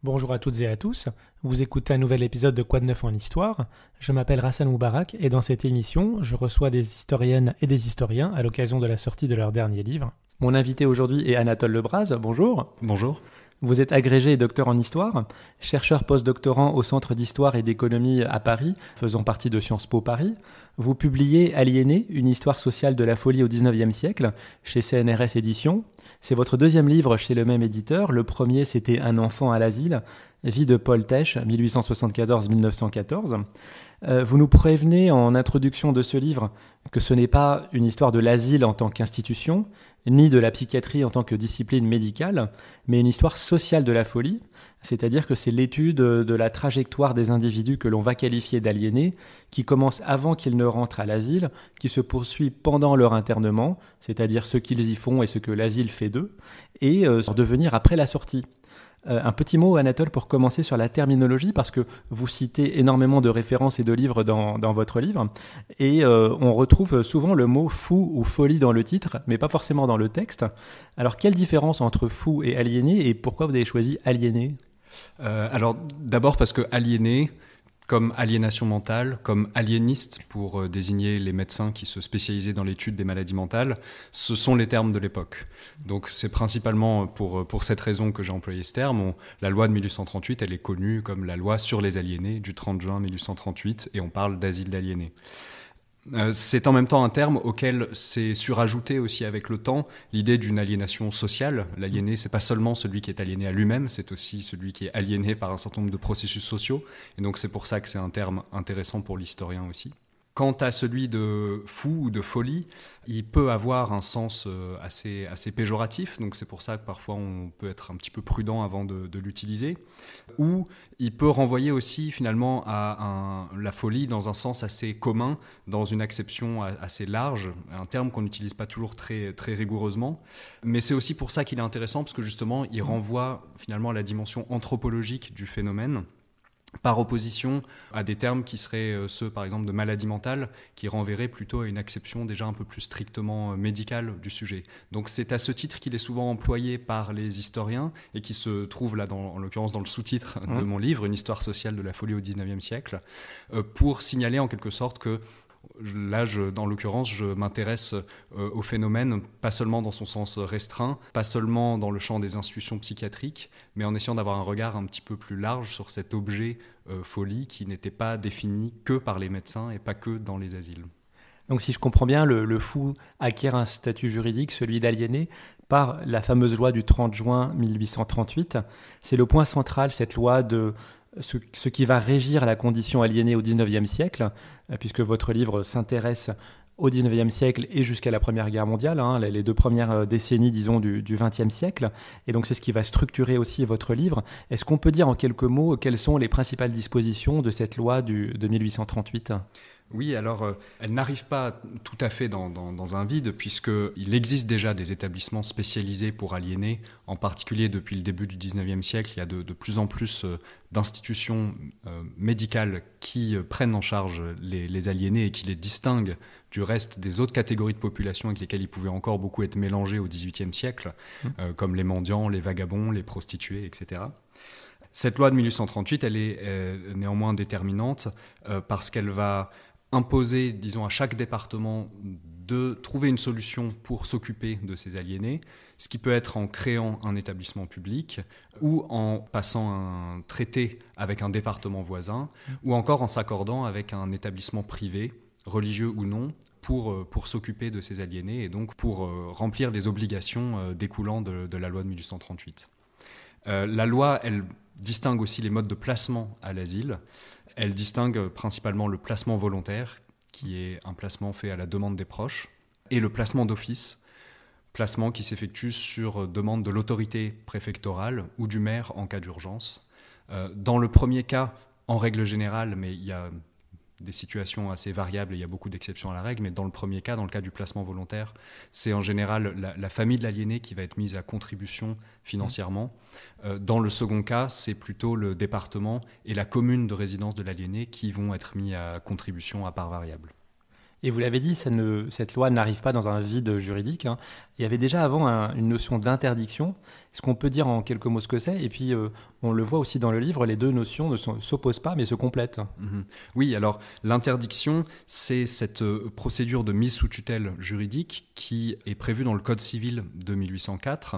Bonjour à toutes et à tous, vous écoutez un nouvel épisode de Quoi de neuf en histoire. Je m'appelle Rassan Moubarak et dans cette émission, je reçois des historiennes et des historiens à l'occasion de la sortie de leur dernier livre. Mon invité aujourd'hui est Anatole Lebras, bonjour. Bonjour. Vous êtes agrégé et docteur en histoire, chercheur postdoctorant au Centre d'histoire et d'économie à Paris, faisant partie de Sciences Po Paris. Vous publiez Aliéné, une histoire sociale de la folie au XIXe siècle, chez CNRS Éditions. C'est votre deuxième livre chez le même éditeur. Le premier, c'était Un enfant à l'asile, vie de Paul Tesch, 1874-1914. Vous nous prévenez en introduction de ce livre que ce n'est pas une histoire de l'asile en tant qu'institution, ni de la psychiatrie en tant que discipline médicale, mais une histoire sociale de la folie, c'est-à-dire que c'est l'étude de la trajectoire des individus que l'on va qualifier d'aliénés, qui commence avant qu'ils ne rentrent à l'asile, qui se poursuit pendant leur internement, c'est-à-dire ce qu'ils y font et ce que l'asile fait d'eux, et devenir après la sortie. Un petit mot, Anatole, pour commencer sur la terminologie, parce que vous citez énormément de références et de livres dans votre livre, et on retrouve souvent le mot fou ou folie dans le titre, mais pas forcément dans le texte. Alors, quelle différence entre fou et aliéné, et pourquoi vous avez choisi aliéné ? Alors, d'abord parce que aliéné, comme aliénation mentale, comme aliéniste pour désigner les médecins qui se spécialisaient dans l'étude des maladies mentales, ce sont les termes de l'époque. Donc c'est principalement pour cette raison que j'ai employé ce terme. La loi de 1838, elle est connue comme la loi sur les aliénés du 30 juin 1838 et on parle d'asile d'aliénés. C'est en même temps un terme auquel s'est surajouté aussi avec le temps l'idée d'une aliénation sociale. L'aliéné, c'est pas seulement celui qui est aliéné à lui-même, c'est aussi celui qui est aliéné par un certain nombre de processus sociaux. Et donc c'est pour ça que c'est un terme intéressant pour l'historien aussi. Quant à celui de fou ou de folie, il peut avoir un sens assez péjoratif, donc c'est pour ça que parfois on peut être un petit peu prudent avant de l'utiliser. Ou il peut renvoyer aussi finalement à la folie dans un sens assez commun, dans une acception assez large, un terme qu'on n'utilise pas toujours très rigoureusement. Mais c'est aussi pour ça qu'il est intéressant, parce que justement il renvoie finalement à la dimension anthropologique du phénomène, par opposition à des termes qui seraient ceux, par exemple, de maladie mentale, qui renverraient plutôt à une acception déjà un peu plus strictement médicale du sujet. Donc c'est à ce titre qu'il est souvent employé par les historiens et qui se trouve là, en l'occurrence dans le sous-titre de mon livre, Une histoire sociale de la folie au XIXe siècle, pour signaler en quelque sorte que là, dans l'occurrence, je m'intéresse au phénomène, pas seulement dans son sens restreint, pas seulement dans le champ des institutions psychiatriques, mais en essayant d'avoir un regard un petit peu plus large sur cet objet folie qui n'était pas défini que par les médecins et pas que dans les asiles. Donc si je comprends bien, le fou acquiert un statut juridique, celui d'aliéné, par la fameuse loi du 30 juin 1838. C'est le point central, cette loi de ce qui va régir la condition aliénée au XIXe siècle, puisque votre livre s'intéresse au XIXe siècle et jusqu'à la Première Guerre mondiale, les deux premières décennies, disons, du XXe siècle. Et donc c'est ce qui va structurer aussi votre livre. Est-ce qu'on peut dire en quelques mots quelles sont les principales dispositions de cette loi de 1838 ? Oui, alors elle n'arrive pas tout à fait dans un vide, puisqu'il existe déjà des établissements spécialisés pour aliénés, en particulier depuis le début du XIXe siècle. Il y a de plus en plus d'institutions médicales qui prennent en charge les aliénés et qui les distinguent du reste des autres catégories de population avec lesquelles ils pouvaient encore beaucoup être mélangés au XVIIIe siècle, comme les mendiants, les vagabonds, les prostituées, etc. Cette loi de 1838, elle est néanmoins déterminante parce qu'elle va imposer, disons, à chaque département de trouver une solution pour s'occuper de ces aliénés, ce qui peut être en créant un établissement public ou en passant un traité avec un département voisin ou encore en s'accordant avec un établissement privé, religieux ou non, pour s'occuper de ces aliénés et donc pour remplir les obligations découlant de la loi de 1838. La loi, elle distingue aussi les modes de placement à l'asile. Elle distingue principalement le placement volontaire, qui est un placement fait à la demande des proches, et le placement d'office, placement qui s'effectue sur demande de l'autorité préfectorale ou du maire en cas d'urgence. Dans le premier cas, en règle générale, mais il y a des situations assez variables et il y a beaucoup d'exceptions à la règle, mais dans le premier cas, dans le cas du placement volontaire, c'est en général la famille de l'aliéné qui va être mise à contribution financièrement. Dans le second cas, c'est plutôt le département et la commune de résidence de l'aliéné qui vont être mis à contribution à part variable. Et vous l'avez dit, cette loi n'arrive pas dans un vide juridique, hein. Il y avait déjà avant une notion d'interdiction. Est-ce qu'on peut dire en quelques mots ce que c'est? Et puis, on le voit aussi dans le livre, les deux notions ne s'opposent pas, mais se complètent. Oui, alors l'interdiction, c'est cette procédure de mise sous tutelle juridique qui est prévue dans le Code civil de 1804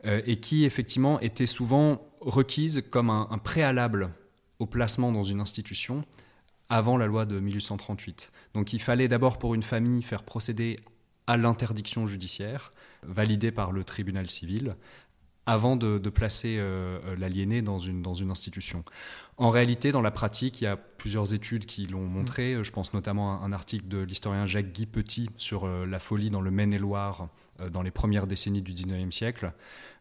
et qui, effectivement, était souvent requise comme un préalable au placement dans une institution avant la loi de 1838. Donc il fallait d'abord pour une famille faire procéder à l'interdiction judiciaire, validée par le tribunal civil, avant de placer l'aliéné dans une institution. En réalité, dans la pratique, il y a plusieurs études qui l'ont montré. Je pense notamment à un article de l'historien Jacques-Guy Petit sur la folie dans le Maine-et-Loire dans les premières décennies du XIXe siècle.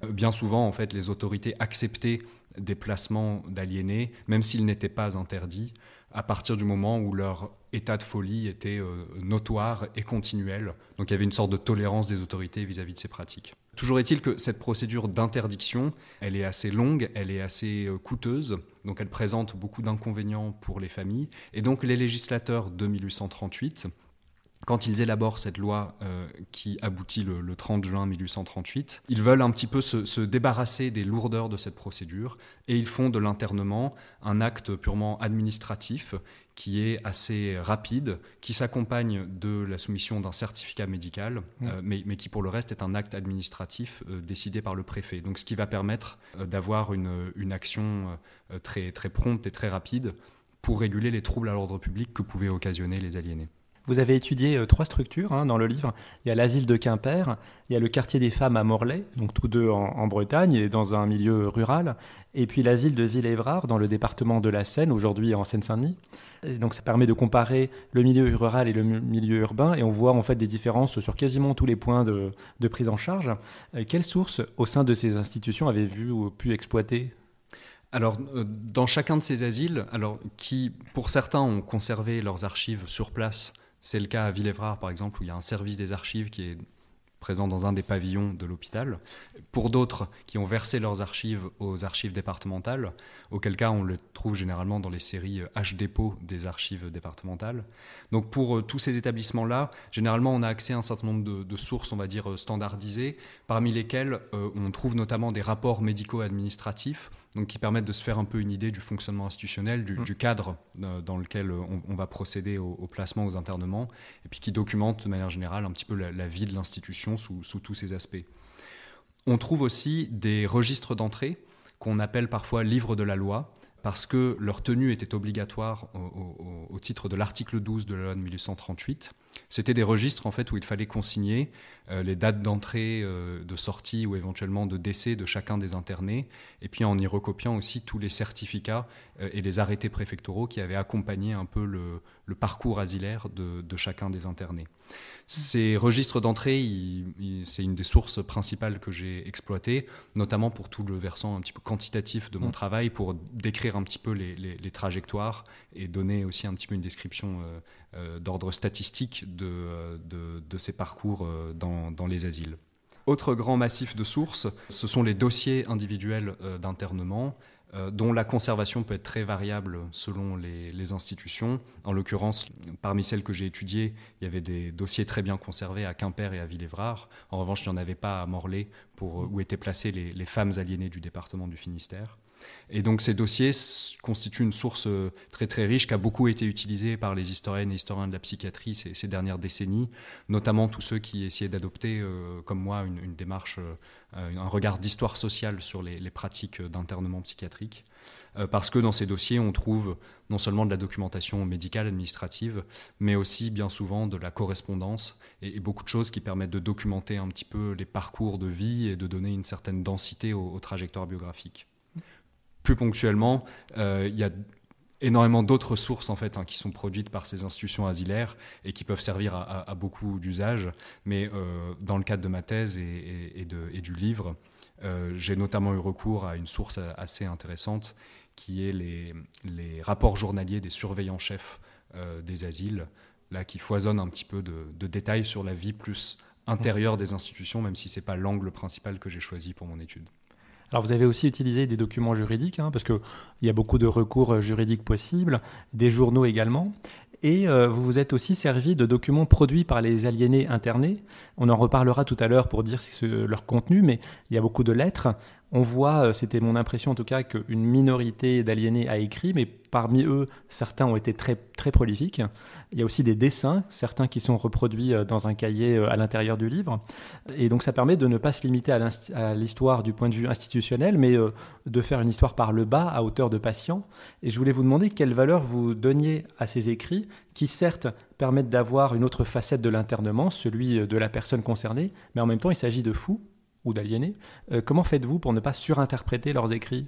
Bien souvent, en fait, les autorités acceptaient des placements d'aliénés, même s'ils n'étaient pas interdits, à partir du moment où leur état de folie était notoire et continuel. Donc il y avait une sorte de tolérance des autorités vis-à-vis de ces pratiques. Toujours est-il que cette procédure d'interdiction, elle est assez longue, elle est assez coûteuse, donc elle présente beaucoup d'inconvénients pour les familles. Et donc les législateurs de 1838, quand ils élaborent cette loi qui aboutit le 30 juin 1838, ils veulent un petit peu se débarrasser des lourdeurs de cette procédure et ils font de l'internement un acte purement administratif qui est assez rapide, qui s'accompagne de la soumission d'un certificat médical, mais qui pour le reste est un acte administratif décidé par le préfet. Donc ce qui va permettre d'avoir une action très, très prompte et très rapide pour réguler les troubles à l'ordre public que pouvaient occasionner les aliénés. Vous avez étudié 3 structures dans le livre. Il y a l'asile de Quimper, il y a le quartier des femmes à Morlaix, donc tous deux en Bretagne et dans un milieu rural, et puis l'asile de Ville-Évrard dans le département de la Seine, aujourd'hui en Seine-Saint-Denis. Et donc ça permet de comparer le milieu rural et le milieu urbain, et on voit en fait des différences sur quasiment tous les points de prise en charge. Quelles sources au sein de ces institutions avez-vous ou pu exploiter ? Alors, dans chacun de ces asiles, qui pour certains ont conservé leurs archives sur place, c'est le cas à Ville-Évrard, par exemple, où il y a un service des archives qui est présent dans un des pavillons de l'hôpital. Pour d'autres qui ont versé leurs archives aux archives départementales, auquel cas on le trouve généralement dans les séries H-Dépôt des archives départementales. Donc pour tous ces établissements-là, généralement on a accès à un certain nombre de sources, on va dire, standardisées, parmi lesquelles on trouve notamment des rapports médico-administratifs, donc qui permettent de se faire un peu une idée du fonctionnement institutionnel, du cadre dans lequel on va procéder au placement, aux internements, et puis qui documentent de manière générale un petit peu la vie de l'institution sous tous ses aspects. On trouve aussi des registres d'entrée qu'on appelle parfois livres de la loi, parce que leur tenue était obligatoire au titre de l'article 12 de la loi de 1838. C'était des registres en fait où il fallait consigner les dates d'entrée, de sortie ou éventuellement de décès de chacun des internés, et puis en y recopiant aussi tous les certificats et les arrêtés préfectoraux qui avaient accompagné un peu le parcours asilaire de chacun des internés. Ces registres d'entrée, c'est une des sources principales que j'ai exploitées, notamment pour tout le versant un petit peu quantitatif de mon travail, pour décrire un petit peu les trajectoires et donner aussi un petit peu une description d'ordre statistique de ces parcours dans les asiles. Autre grand massif de sources, ce sont les dossiers individuels d'internement, dont la conservation peut être très variable selon les institutions. En l'occurrence, parmi celles que j'ai étudiées, il y avait des dossiers très bien conservés à Quimper et à Ville-Évrard. En revanche, il n'y en avait pas à Morlaix, où étaient placées les femmes aliénées du département du Finistère. Et donc ces dossiers constituent une source très très riche qui a beaucoup été utilisée par les historiennes et historiens de la psychiatrie ces dernières décennies, notamment tous ceux qui essayaient d'adopter, comme moi, une démarche, un regard d'histoire sociale sur les pratiques d'internement psychiatrique. Parce que dans ces dossiers, on trouve non seulement de la documentation médicale, administrative, mais aussi bien souvent de la correspondance et beaucoup de choses qui permettent de documenter un petit peu les parcours de vie et de donner une certaine densité aux trajectoires biographiques. Plus ponctuellement, il y a énormément d'autres sources en fait, qui sont produites par ces institutions asilaires et qui peuvent servir à beaucoup d'usages. Mais dans le cadre de ma thèse et du livre, j'ai notamment eu recours à une source assez intéressante qui est les rapports journaliers des surveillants-chefs des asiles, là, qui foisonnent un petit peu de détails sur la vie plus intérieure des institutions, même si ce n'est pas l'angle principal que j'ai choisi pour mon étude. Alors vous avez aussi utilisé des documents juridiques, parce qu'il y a beaucoup de recours juridiques possibles, des journaux également. Et vous vous êtes aussi servi de documents produits par les aliénés internés. On en reparlera tout à l'heure pour dire leur contenu, mais il y a beaucoup de lettres. On voit, c'était mon impression en tout cas, qu'une minorité d'aliénés a écrit, mais parmi eux, certains ont été très, très prolifiques. Il y a aussi des dessins, certains qui sont reproduits dans un cahier à l'intérieur du livre. Et donc ça permet de ne pas se limiter à l'histoire du point de vue institutionnel, mais de faire une histoire par le bas, à hauteur de patient. Et je voulais vous demander quelle valeur vous donniez à ces écrits, qui certes permettent d'avoir une autre facette de l'internement, celui de la personne concernée, mais en même temps il s'agit de fous ou d'aliénés. Comment faites-vous pour ne pas surinterpréter leurs écrits ?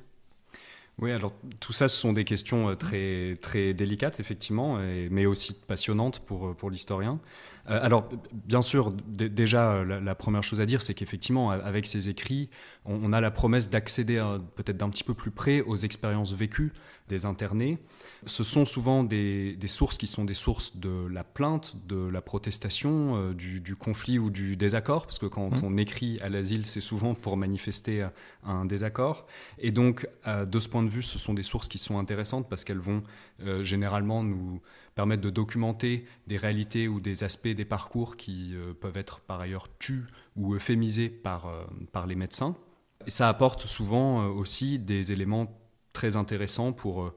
Oui, alors tout ça, ce sont des questions très, très délicates, effectivement, mais aussi passionnantes pour l'historien. Alors, bien sûr, déjà, la première chose à dire, c'est qu'effectivement, avec ces écrits, on a la promesse d'accéder peut-être d'un petit peu plus près aux expériences vécues des internés. Ce sont souvent des sources qui sont des sources de la plainte, de la protestation, du conflit ou du désaccord, parce que quand on écrit à l'asile, c'est souvent pour manifester un désaccord. Et donc, de ce point de vue, ce sont des sources qui sont intéressantes parce qu'elles vont généralement nous permettre de documenter des réalités ou des aspects des parcours qui peuvent être par ailleurs tus ou euphémisés par les médecins. Et ça apporte souvent aussi des éléments très intéressants pour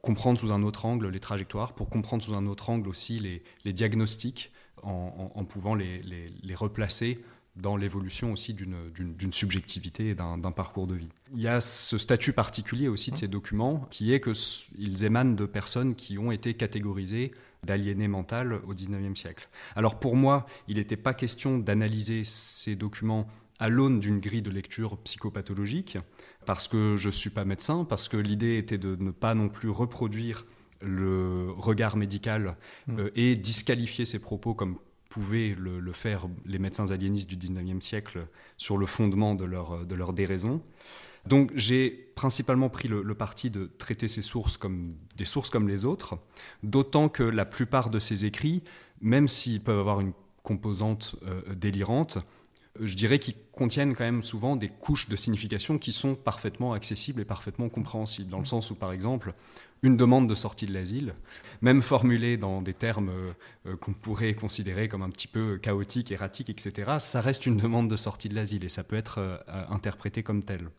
comprendre sous un autre angle les trajectoires, pour comprendre sous un autre angle aussi les diagnostics, en pouvant les replacer dans l'évolution aussi d'une subjectivité et d'un parcours de vie. Il y a ce statut particulier aussi de ces documents qui est qu'ils émanent de personnes qui ont été catégorisées d'aliénés mentales au XIXe siècle. Alors pour moi, il n'était pas question d'analyser ces documents à l'aune d'une grille de lecture psychopathologique, parce que je ne suis pas médecin, parce que l'idée était de ne pas non plus reproduire le regard médical et disqualifier ces propos comme pouvaient le faire les médecins aliénistes du XIXe siècle sur le fondement de leur déraison. Donc j'ai principalement pris le parti de traiter ces sources comme des sources comme les autres, d'autant que la plupart de ces écrits, même s'ils peuvent avoir une composante délirante, je dirais qu'ils contiennent quand même souvent des couches de signification qui sont parfaitement accessibles et parfaitement compréhensibles, dans le sens où, par exemple, une demande de sortie de l'asile, même formulée dans des termes qu'on pourrait considérer comme un petit peu chaotiques, erratiques, etc., ça reste une demande de sortie de l'asile et ça peut être interprété comme tel.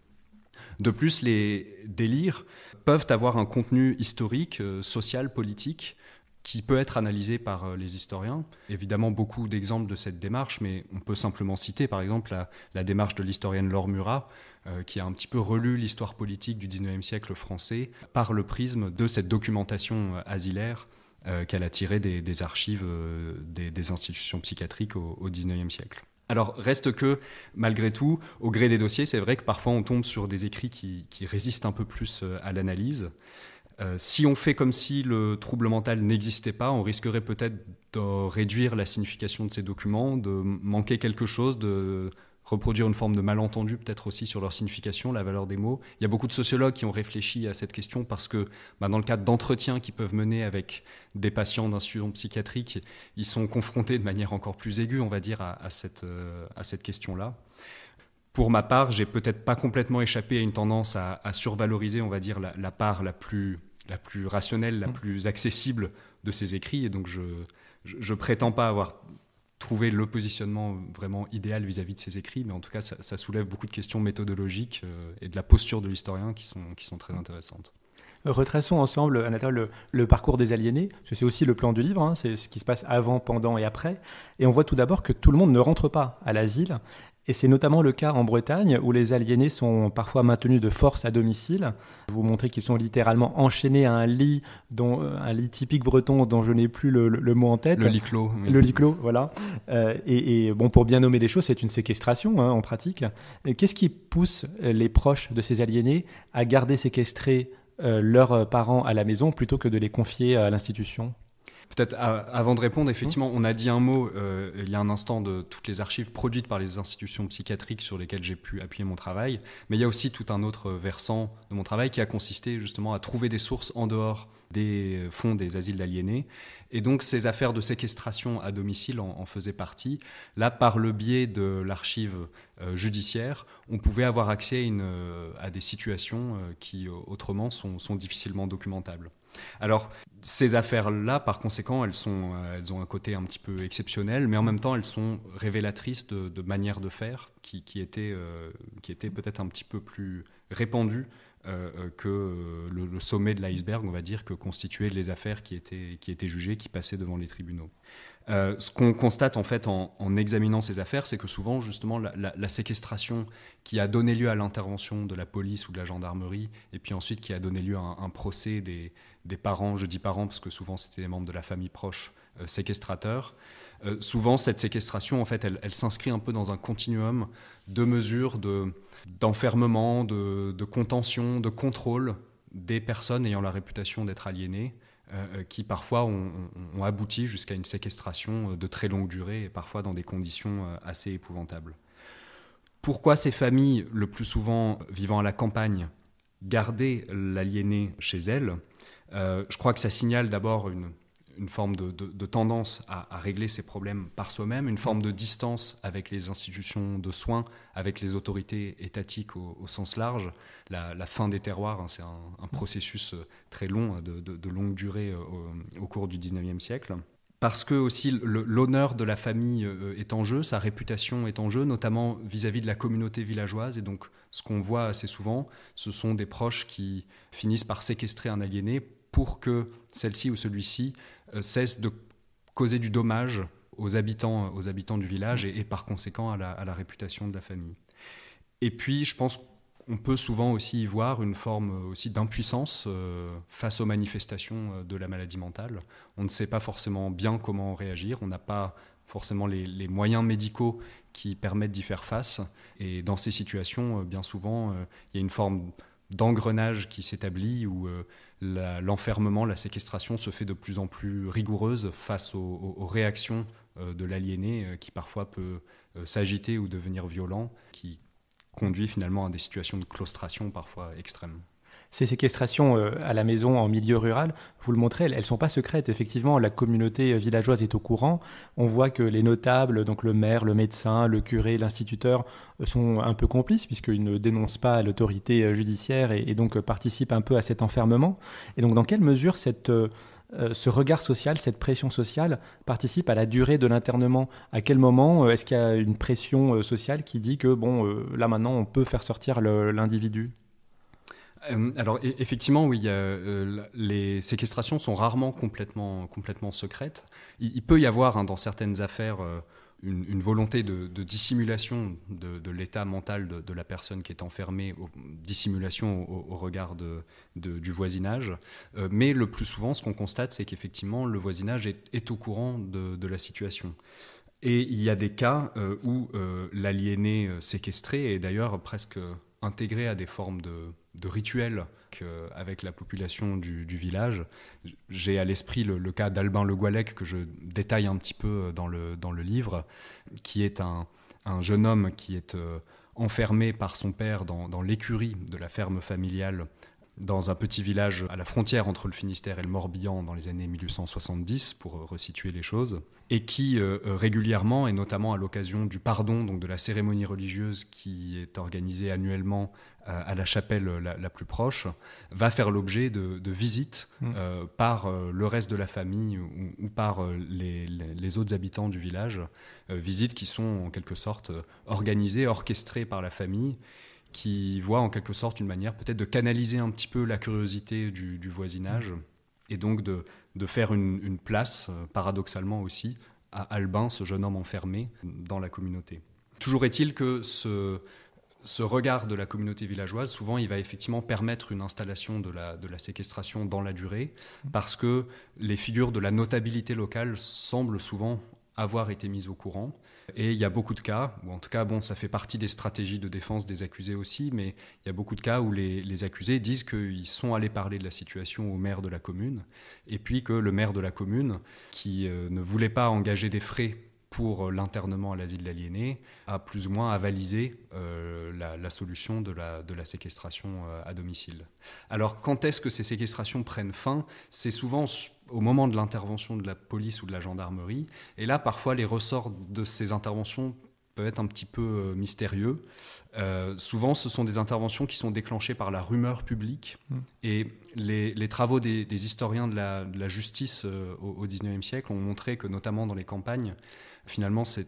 De plus, les délires peuvent avoir un contenu historique, social, politique, qui peut être analysé par les historiens. Évidemment, beaucoup d'exemples de cette démarche, mais on peut simplement citer, par exemple, la démarche de l'historienne Laure Murat, qui a un petit peu relu l'histoire politique du XIXe siècle français par le prisme de cette documentation asilaire qu'elle a tirée des archives des institutions psychiatriques au XIXe siècle. Alors, reste que, malgré tout, au gré des dossiers, c'est vrai que parfois on tombe sur des écrits qui résistent un peu plus à l'analyse. Si on fait comme si le trouble mental n'existait pas, on risquerait peut-être de réduire la signification de ces documents, de manquer quelque chose, de reproduire une forme de malentendu peut-être aussi sur leur signification, la valeur des mots. Il y a beaucoup de sociologues qui ont réfléchi à cette question parce que dans le cadre d'entretiens qu'ils peuvent mener avec des patients d'institutions psychiatriques, ils sont confrontés de manière encore plus aiguë, on va dire, à cette question-là. Pour ma part, j'ai peut-être pas complètement échappé à une tendance à survaloriser, on va dire, la part la plus rationnelle, la plus accessible de ces écrits. Et donc, je prétends pas avoir trouvé le positionnement vraiment idéal vis-à-vis de ces écrits, mais en tout cas, ça soulève beaucoup de questions méthodologiques et de la posture de l'historien qui sont très intéressantes. Retraçons ensemble, Anatole, le parcours des aliénés. C'est aussi le plan du livre, hein, c'est ce qui se passe avant, pendant et après. Et on voit tout d'abord que tout le monde ne rentre pas à l'asile. Et c'est notamment le cas en Bretagne, où les aliénés sont parfois maintenus de force à domicile. Vous montrez qu'ils sont littéralement enchaînés à un lit typique breton dont je n'ai plus le mot en tête. Le lit clos. Le lit clos, voilà. Et bon, pour bien nommer les choses, c'est une séquestration en pratique. Et qu'est-ce qui pousse les proches de ces aliénés à garder séquestrés leurs parents à la maison plutôt que de les confier à l'institution ? Peut-être avant de répondre, effectivement, on a dit un mot il y a un instant de toutes les archives produites par les institutions psychiatriques sur lesquelles j'ai pu appuyer mon travail, mais il y a aussi tout un autre versant de mon travail qui a consisté justement à trouver des sources en dehors des fonds des asiles d'aliénés. Et donc ces affaires de séquestration à domicile en faisaient partie. Là, par le biais de l'archive judiciaire, on pouvait avoir accès à des situations qui autrement sont difficilement documentables. Alors, ces affaires-là, par conséquent, elles ont un côté un petit peu exceptionnel, mais en même temps, elles sont révélatrices de manières de faire qui étaient peut-être un petit peu plus répandues que le sommet de l'iceberg, on va dire, que constituaient les affaires qui étaient jugées, qui passaient devant les tribunaux. Ce qu'on constate en fait en examinant ces affaires, c'est que souvent justement la séquestration qui a donné lieu à l'intervention de la police ou de la gendarmerie, et puis ensuite qui a donné lieu à un procès des parents, je dis parents parce que souvent c'était des membres de la famille proche, séquestrateurs, souvent cette séquestration en fait elle s'inscrit un peu dans un continuum de mesures d'enfermement, de contention, de contrôle des personnes ayant la réputation d'être aliénées, qui parfois ont abouti jusqu'à une séquestration de très longue durée et parfois dans des conditions assez épouvantables. Pourquoi ces familles, le plus souvent vivant à la campagne, gardaient l'aliéné chez elles ? Je crois que ça signale d'abord une forme de tendance à régler ces problèmes par soi-même, une forme de distance avec les institutions de soins, avec les autorités étatiques au sens large. La fin des terroirs, hein, c'est un processus très long, de longue durée au cours du XIXe siècle. Parce que aussi l'honneur de la famille est en jeu, sa réputation est en jeu, notamment vis-à-vis de la communauté villageoise. Et donc, ce qu'on voit assez souvent, ce sont des proches qui finissent par séquestrer un aliéné pour que celle-ci ou celui-ci cesse de causer du dommage aux habitants du village et par conséquent à la réputation de la famille. Et puis, je pense qu'on peut souvent aussi y voir une forme aussi d'impuissance face aux manifestations de la maladie mentale. On ne sait pas forcément bien comment réagir, on n'a pas forcément les moyens médicaux qui permettent d'y faire face. Et dans ces situations, bien souvent, il y a une forme d'engrenage qui s'établit où l'enfermement, la séquestration se fait de plus en plus rigoureuse face aux réactions de l'aliéné qui parfois peut s'agiter ou devenir violent, qui conduit finalement à des situations de claustration parfois extrêmes. Ces séquestrations à la maison en milieu rural, vous le montrez, elles ne sont pas secrètes. Effectivement, la communauté villageoise est au courant. On voit que les notables, donc le maire, le médecin, le curé, l'instituteur, sont un peu complices puisqu'ils ne dénoncent pas l'autorité judiciaire et donc participent un peu à cet enfermement. Et donc, dans quelle mesure ce regard social, cette pression sociale participe à la durée de l'internement? À quel moment est-ce qu'il y a une pression sociale qui dit que, là maintenant, on peut faire sortir l'individu ? Alors effectivement, oui, les séquestrations sont rarement complètement secrètes. Il peut y avoir dans certaines affaires une volonté de dissimulation de l'état mental de la personne qui est enfermée, dissimulation au regard du voisinage. Mais le plus souvent, ce qu'on constate, c'est qu'effectivement, le voisinage est au courant de la situation. Et il y a des cas où l'aliéné séquestré est d'ailleurs presque intégré à des formes de rituels avec la population du village. J'ai à l'esprit le cas d'Albin Le Gouallec que je détaille un petit peu dans le livre, qui est un jeune homme qui est enfermé par son père dans l'écurie de la ferme familiale dans un petit village à la frontière entre le Finistère et le Morbihan dans les années 1870, pour resituer les choses, et qui régulièrement, et notamment à l'occasion du pardon, donc de la cérémonie religieuse qui est organisée annuellement à la chapelle la plus proche, va faire l'objet de visites par le reste de la famille ou par les autres habitants du village, visites qui sont en quelque sorte organisées, orchestrées par la famille, qui voit en quelque sorte une manière peut-être de canaliser un petit peu la curiosité du voisinage et donc de faire une place, paradoxalement aussi, à Albin, ce jeune homme enfermé dans la communauté. Toujours est-il que ce regard de la communauté villageoise, souvent, il va effectivement permettre une installation de la séquestration dans la durée, parce que les figures de la notabilité locale semblent souvent avoir été mises au courant. Et il y a beaucoup de cas, ou en tout cas, ça fait partie des stratégies de défense des accusés aussi, mais il y a beaucoup de cas où les accusés disent qu'ils sont allés parler de la situation au maire de la commune, et puis que le maire de la commune, qui ne voulait pas engager des frais pour l'internement à l'asile de l'aliéné, a plus ou moins avalisé la solution de la séquestration à domicile. Alors, quand est-ce que ces séquestrations prennent fin ? C'est souvent au moment de l'intervention de la police ou de la gendarmerie. Et là, parfois, les ressorts de ces interventions peuvent être un petit peu mystérieux. Souvent, ce sont des interventions qui sont déclenchées par la rumeur publique. Et les travaux des historiens de la justice au XIXe siècle ont montré que, notamment dans les campagnes, finalement, ces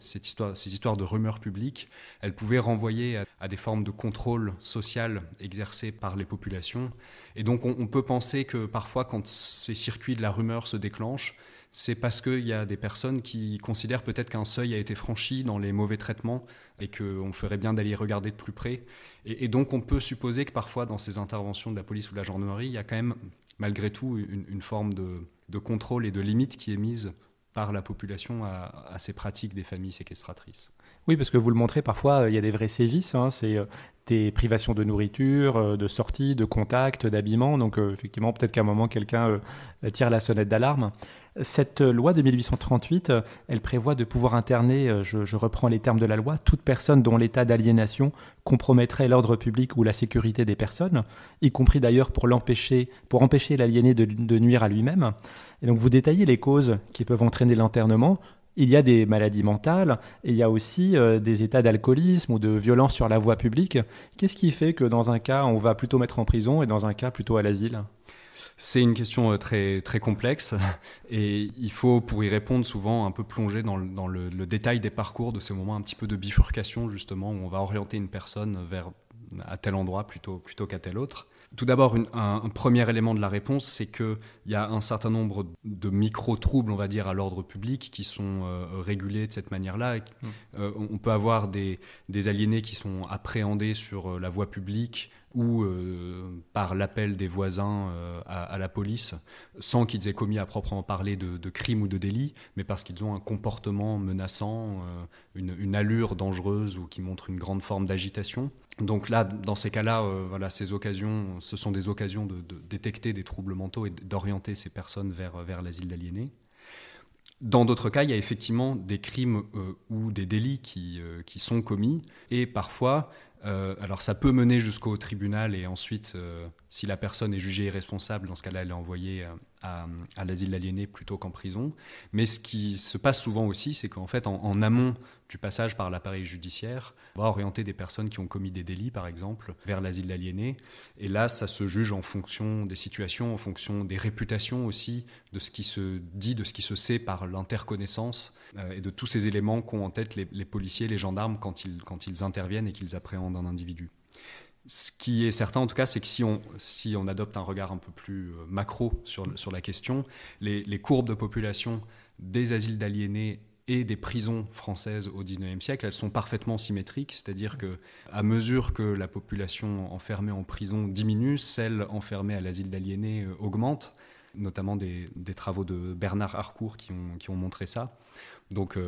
histoires de rumeurs publiques, elles pouvaient renvoyer à des formes de contrôle social exercées par les populations. Et donc, on peut penser que parfois, quand ces circuits de la rumeur se déclenchent, c'est parce qu'il y a des personnes qui considèrent peut-être qu'un seuil a été franchi dans les mauvais traitements et qu'on ferait bien d'aller regarder de plus près. Et donc, on peut supposer que parfois, dans ces interventions de la police ou de la gendarmerie, il y a quand même, malgré tout, une forme de contrôle et de limite qui est mise par la population à ces pratiques des familles séquestratrices. Oui, parce que vous le montrez, parfois, il y a des vrais sévices. C'est des privations de nourriture, de sortie, de contact, d'habillement. Donc, effectivement, peut-être qu'à un moment, quelqu'un tire la sonnette d'alarme. Cette loi de 1838, elle prévoit de pouvoir interner, je reprends les termes de la loi, toute personne dont l'état d'aliénation compromettrait l'ordre public ou la sécurité des personnes, y compris d'ailleurs pour empêcher l'aliéné de nuire à lui-même. Et donc, vous détaillez les causes qui peuvent entraîner l'internement. Il y a des maladies mentales et il y a aussi des états d'alcoolisme ou de violence sur la voie publique. Qu'est-ce qui fait que dans un cas, on va plutôt mettre en prison et dans un cas, plutôt à l'asile ? C'est une question très, très complexe et il faut, pour y répondre, souvent un peu plonger dans le détail des parcours, de ces moments un petit peu de bifurcation, justement, où on va orienter une personne vers à tel endroit plutôt qu'à tel autre. Tout d'abord, un premier élément de la réponse, c'est qu'il y a un certain nombre de micro-troubles, on va dire, à l'ordre public qui sont régulés de cette manière-là. On peut avoir des aliénés qui sont appréhendés sur la voie publique ou par l'appel des voisins à la police, sans qu'ils aient commis à proprement parler de crimes ou de délits, mais parce qu'ils ont un comportement menaçant, une allure dangereuse ou qui montre une grande forme d'agitation. Donc là, dans ces cas-là, voilà, ce sont des occasions de détecter des troubles mentaux et d'orienter ces personnes vers l'asile d'aliénés. Dans d'autres cas, il y a effectivement des crimes ou des délits qui sont commis, et parfois, alors ça peut mener jusqu'au tribunal, et ensuite, si la personne est jugée irresponsable, dans ce cas-là, elle est envoyée à l'asile d'aliénés plutôt qu'en prison. Mais ce qui se passe souvent aussi, c'est qu'en fait, en amont du passage par l'appareil judiciaire, on va orienter des personnes qui ont commis des délits, par exemple, vers l'asile d'aliénés. Et là, ça se juge en fonction des situations, en fonction des réputations aussi, de ce qui se dit, de ce qui se sait par l'interconnaissance, et de tous ces éléments qu'ont en tête les policiers, les gendarmes, quand ils interviennent et qu'ils appréhendent un individu. Ce qui est certain, en tout cas, c'est que si on adopte un regard un peu plus macro sur la question, les courbes de population des asiles d'aliénés et des prisons françaises au XIXe siècle, elles sont parfaitement symétriques, c'est-à-dire qu'à mesure que la population enfermée en prison diminue, celle enfermée à l'asile d'aliénés augmente, notamment des travaux de Bernard Harcourt qui ont montré ça. Donc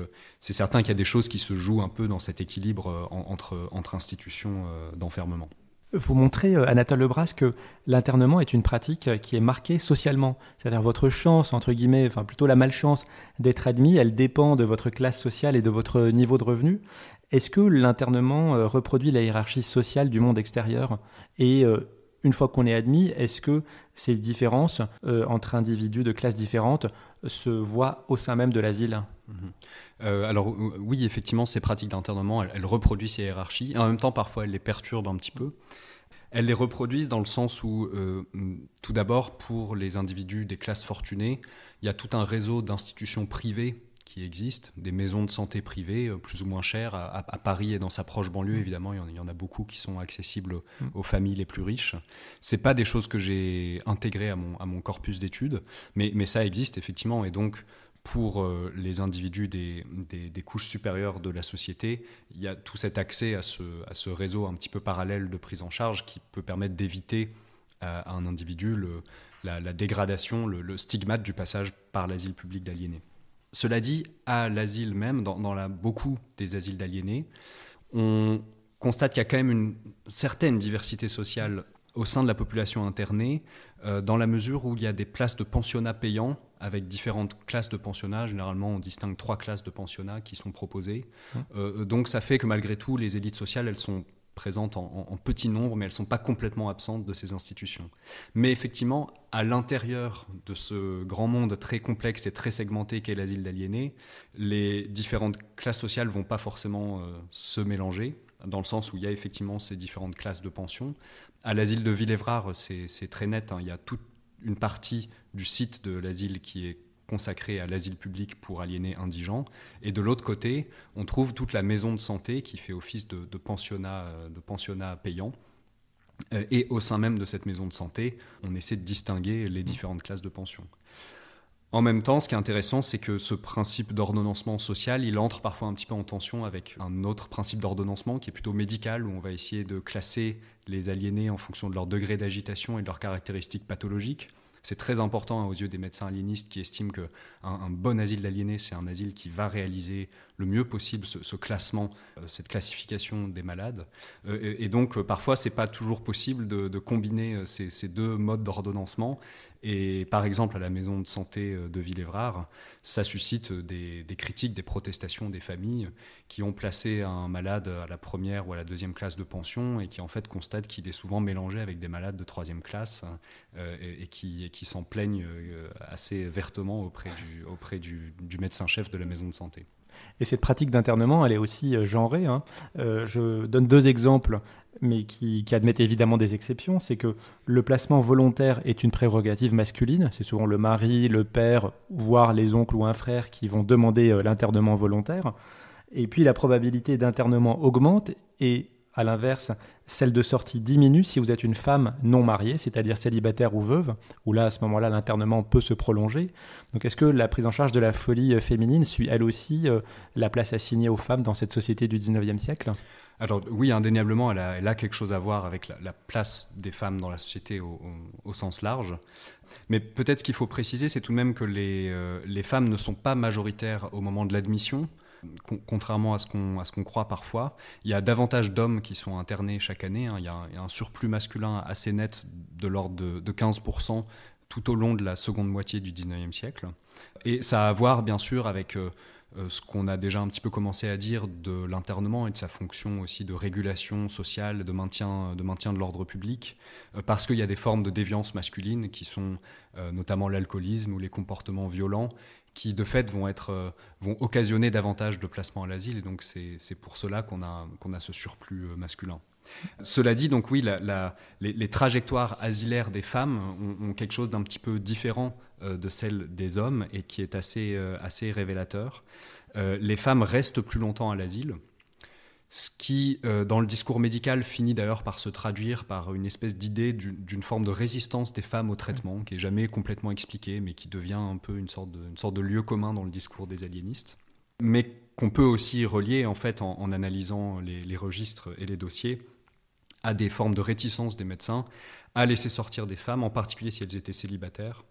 c'est certain qu'il y a des choses qui se jouent un peu dans cet équilibre entre institutions d'enfermement. Vous montrez, Anatole Lebras, que l'internement est une pratique qui est marquée socialement. C'est-à-dire votre chance, entre guillemets, enfin plutôt la malchance d'être admis, elle dépend de votre classe sociale et de votre niveau de revenu. Est-ce que l'internement reproduit la hiérarchie sociale du monde extérieur ? Et une fois qu'on est admis, est-ce que ces différences entre individus de classes différentes se voient au sein même de l'asile ? Alors oui, effectivement, ces pratiques d'internement, elles reproduisent ces hiérarchies. Et en même temps, parfois, elles les perturbent un petit peu. Elles les reproduisent dans le sens où, tout d'abord, pour les individus des classes fortunées, il y a tout un réseau d'institutions privées qui existent, des maisons de santé privées, plus ou moins chères, à Paris et dans sa proche banlieue, évidemment, il y en a beaucoup qui sont accessibles aux familles les plus riches. C'est pas des choses que j'ai intégrées à mon corpus d'études, mais ça existe, effectivement, et donc, pour les individus des couches supérieures de la société, il y a tout cet accès à ce réseau un petit peu parallèle de prise en charge qui peut permettre d'éviter à un individu la dégradation, le stigmate du passage par l'asile public d'aliénés. Cela dit, à l'asile même, dans beaucoup des asiles d'aliénés, on constate qu'il y a quand même une certaine diversité sociale au sein de la population internée, dans la mesure où il y a des places de pensionnat payants avec différentes classes de pensionnat. Généralement, on distingue 3 classes de pensionnat qui sont proposées. Donc ça fait que malgré tout, les élites sociales, elles sont présentes en petit nombre, mais elles ne sont pas complètement absentes de ces institutions. Mais effectivement, à l'intérieur de ce grand monde très complexe et très segmenté qu'est l'asile d'aliénés, les différentes classes sociales ne vont pas forcément se mélanger, dans le sens où il y a effectivement ces différentes classes de pension. À l'asile de Villévrard, c'est très net, hein, il y a toute une partie du site de l'asile qui est consacrée à l'asile public pour aliénés indigents. Et de l'autre côté, on trouve toute la maison de santé qui fait office de pensionnat payant. Et au sein même de cette maison de santé, on essaie de distinguer les différentes classes de pension. En même temps, ce qui est intéressant, c'est que ce principe d'ordonnancement social, il entre parfois un petit peu en tension avec un autre principe d'ordonnancement qui est plutôt médical, où on va essayer de classer les aliénés en fonction de leur degré d'agitation et de leurs caractéristiques pathologiques. C'est très important aux yeux des médecins aliénistes qui estiment qu'un bon asile d'aliénés, c'est un asile qui va réaliser le mieux possible ce classement, cette classification des malades. Et donc, parfois, ce n'est pas toujours possible de combiner ces deux modes d'ordonnancement. Et par exemple, à la maison de santé de Villévrard, ça suscite des critiques, des protestations des familles qui ont placé un malade à la première ou à la deuxième classe de pension et qui en fait constatent qu'il est souvent mélangé avec des malades de troisième classe et qui s'en plaignent assez vertement auprès du médecin-chef de la maison de santé. Et cette pratique d'internement, elle est aussi genrée, hein. Je donne 2 exemples, mais qui admettent évidemment des exceptions. C'est que le placement volontaire est une prérogative masculine. C'est souvent le mari, le père, voire les oncles ou un frère qui vont demander l'internement volontaire. Et puis la probabilité d'internement augmente et, à l'inverse, celle de sortie diminue si vous êtes une femme non mariée, c'est-à-dire célibataire ou veuve, où là, à ce moment-là, l'internement peut se prolonger. Donc est-ce que la prise en charge de la folie féminine suit elle aussi la place assignée aux femmes dans cette société du 19e siècle ? Alors oui, indéniablement, elle a quelque chose à voir avec la place des femmes dans la société au sens large. Mais peut-être ce qu'il faut préciser, c'est tout de même que les femmes ne sont pas majoritaires au moment de l'admission. Contrairement à ce qu'on croit parfois, il y a davantage d'hommes qui sont internés chaque année. Il y a un surplus masculin assez net de l'ordre de 15% tout au long de la seconde moitié du 19e siècle. Et ça a à voir, bien sûr, avec ce qu'on a déjà un petit peu commencé à dire de l'internement et de sa fonction aussi de régulation sociale, de maintien de l'ordre public, parce qu'il y a des formes de déviance masculine qui sont notamment l'alcoolisme ou les comportements violents, qui de fait vont occasionner davantage de placements à l'asile, et donc c'est pour cela qu'on a ce surplus masculin. Cela dit, donc oui, les trajectoires asilaires des femmes ont quelque chose d'un petit peu différent de celles des hommes et qui est assez révélateur. Les femmes restent plus longtemps à l'asile, ce qui, dans le discours médical, finit d'ailleurs par se traduire par une espèce d'idée d'une forme de résistance des femmes au traitement, qui n'est jamais complètement expliquée, mais qui devient un peu une sorte de lieu commun dans le discours des aliénistes, mais qu'on peut aussi relier en fait en analysant les registres et les dossiers à des formes de réticence des médecins à laisser sortir des femmes, en particulier si elles étaient célibataires,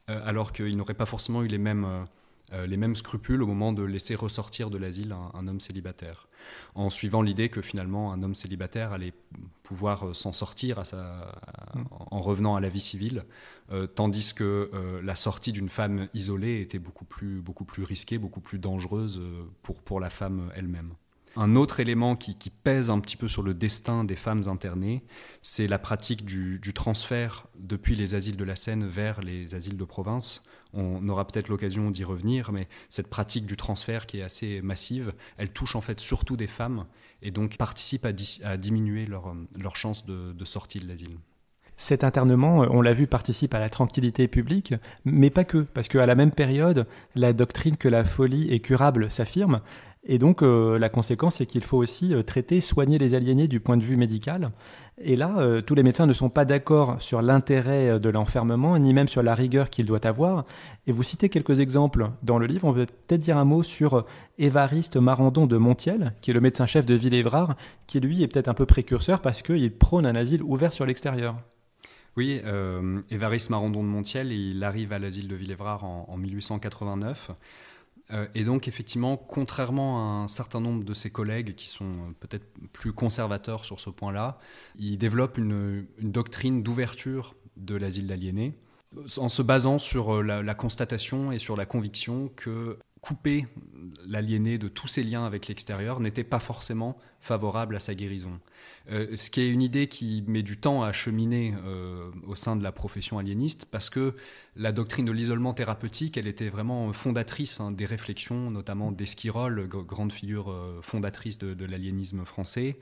alors qu'ils n'auraient pas forcément eu les mêmes scrupules au moment de laisser ressortir de l'asile un homme célibataire, en suivant l'idée que finalement un homme célibataire allait pouvoir s'en sortir en revenant à la vie civile, tandis que la sortie d'une femme isolée était beaucoup plus risquée, beaucoup plus dangereuse pour la femme elle-même. Un autre élément qui pèse un petit peu sur le destin des femmes internées, c'est la pratique du transfert depuis les asiles de la Seine vers les asiles de province. On aura peut-être l'occasion d'y revenir, mais cette pratique du transfert qui est assez massive, elle touche en fait surtout des femmes et donc participe à diminuer leur chance de sortie de l'asile. Cet internement, on l'a vu, participe à la tranquillité publique, mais pas que, parce qu'à la même période, la doctrine que la folie est curable s'affirme, et donc la conséquence, c'est qu'il faut aussi soigner les aliénés du point de vue médical. Et là, tous les médecins ne sont pas d'accord sur l'intérêt de l'enfermement, ni même sur la rigueur qu'il doit avoir. Et vous citez quelques exemples dans le livre. On peut peut-être dire un mot sur Évariste Marandon de Montiel, qui est le médecin-chef de Villévrard, qui lui est peut-être un peu précurseur parce qu'il prône un asile ouvert sur l'extérieur. Oui, Évariste Marandon de Montiel, il arrive à l'asile de Villévrard en 1889. Et donc, effectivement, contrairement à un certain nombre de ses collègues qui sont peut-être plus conservateurs sur ce point-là, il développe une doctrine d'ouverture de l'asile d'aliénés en se basant sur la constatation et sur la conviction que couper l'aliéné de tous ses liens avec l'extérieur n'était pas forcément favorable à sa guérison. Ce qui est une idée qui met du temps à cheminer au sein de la profession aliéniste, parce que la doctrine de l'isolement thérapeutique, elle était vraiment fondatrice des réflexions, notamment d'Esquirol, grande figure fondatrice de l'aliénisme français,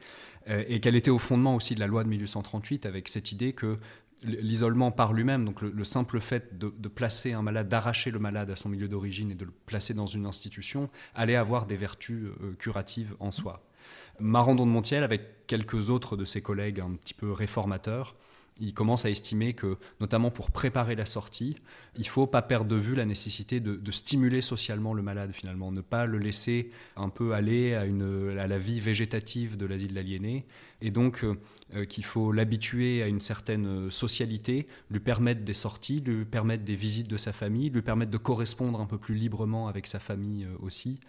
et qu'elle était au fondement aussi de la loi de 1838, avec cette idée que l'isolement par lui-même, donc le simple fait de placer un malade, d'arracher le malade à son milieu d'origine et de le placer dans une institution, allait avoir des vertus curatives en soi. Marandon de Montiel, avec quelques autres de ses collègues un petit peu réformateurs, il commence à estimer que, notamment pour préparer la sortie, il ne faut pas perdre de vue la nécessité de stimuler socialement le malade, finalement, ne pas le laisser un peu aller à la vie végétative de l'asile d'aliénés, et donc qu'il faut l'habituer à une certaine socialité, lui permettre des sorties, lui permettre des visites de sa famille, lui permettre de correspondre un peu plus librement avec sa famille aussi,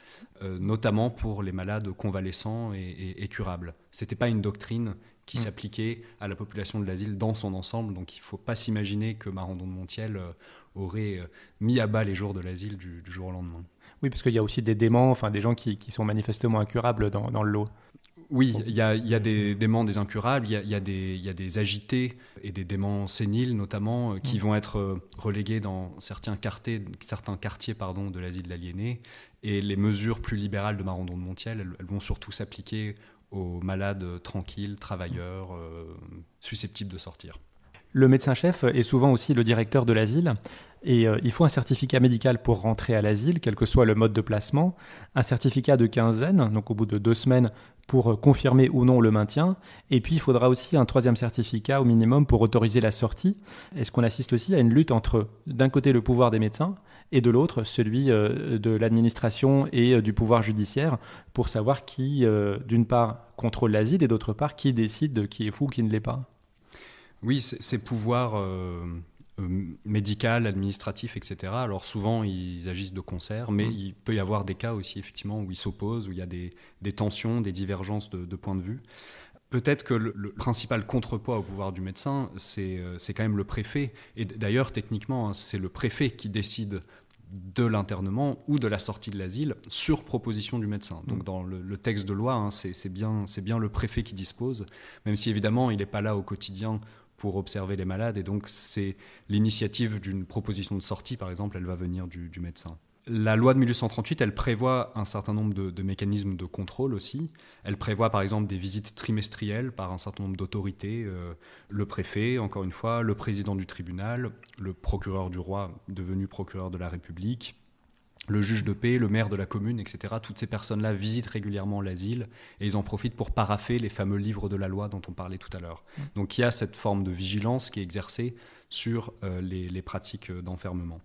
notamment pour les malades convalescents et curables. Ce n'était pas une doctrine qui s'appliquait à la population de l'asile dans son ensemble. Donc il ne faut pas s'imaginer que Marandon de Montiel aurait mis à bas les jours de l'asile du jour au lendemain. Oui, parce qu'il y a aussi des déments, enfin des gens qui sont manifestement incurables dans le lot. Oui, il y a des déments, des incurables, il y a des agités et des déments séniles notamment qui vont être relégués dans certains quartiers de l'asile de l'aliéné. Et les mesures plus libérales de Marandon de Montiel, elles vont surtout s'appliquer aux malades tranquilles, travailleurs, susceptibles de sortir. Le médecin-chef est souvent aussi le directeur de l'asile et il faut un certificat médical pour rentrer à l'asile, quel que soit le mode de placement, un certificat de quinzaine, donc au bout de 2 semaines, pour confirmer ou non le maintien, et puis il faudra aussi un 3e certificat au minimum pour autoriser la sortie. Est-ce qu'on assiste aussi à une lutte entre, d'un côté, le pouvoir des médecins, et de l'autre, celui de l'administration et du pouvoir judiciaire, pour savoir qui, d'une part, contrôle l'asile, et d'autre part, qui décide de qui est fou, qui ne l'est pas? Oui, ces pouvoirs médical, administratif, etc. Alors souvent, ils agissent de concert, mais il peut y avoir des cas aussi, effectivement, où ils s'opposent, où il y a des tensions, des divergences de points de vue. Peut-être que le principal contrepoids au pouvoir du médecin, c'est quand même le préfet. Et d'ailleurs, techniquement, c'est le préfet qui décide de l'internement ou de la sortie de l'asile sur proposition du médecin. Donc dans le texte de loi, c'est bien le préfet qui dispose, même si évidemment, il n'est pas là au quotidien pour observer les malades, et donc c'est l'initiative d'une proposition de sortie, par exemple, elle va venir du médecin. La loi de 1838, elle prévoit un certain nombre de mécanismes de contrôle aussi. Elle prévoit par exemple des visites trimestrielles par un certain nombre d'autorités, le préfet, encore une fois, le président du tribunal, le procureur du roi devenu procureur de la République, le juge de paix, le maire de la commune, etc. Toutes ces personnes-là visitent régulièrement l'asile et ils en profitent pour parapher les fameux livres de la loi dont on parlait tout à l'heure. Donc il y a cette forme de vigilance qui est exercée sur les pratiques d'enfermement.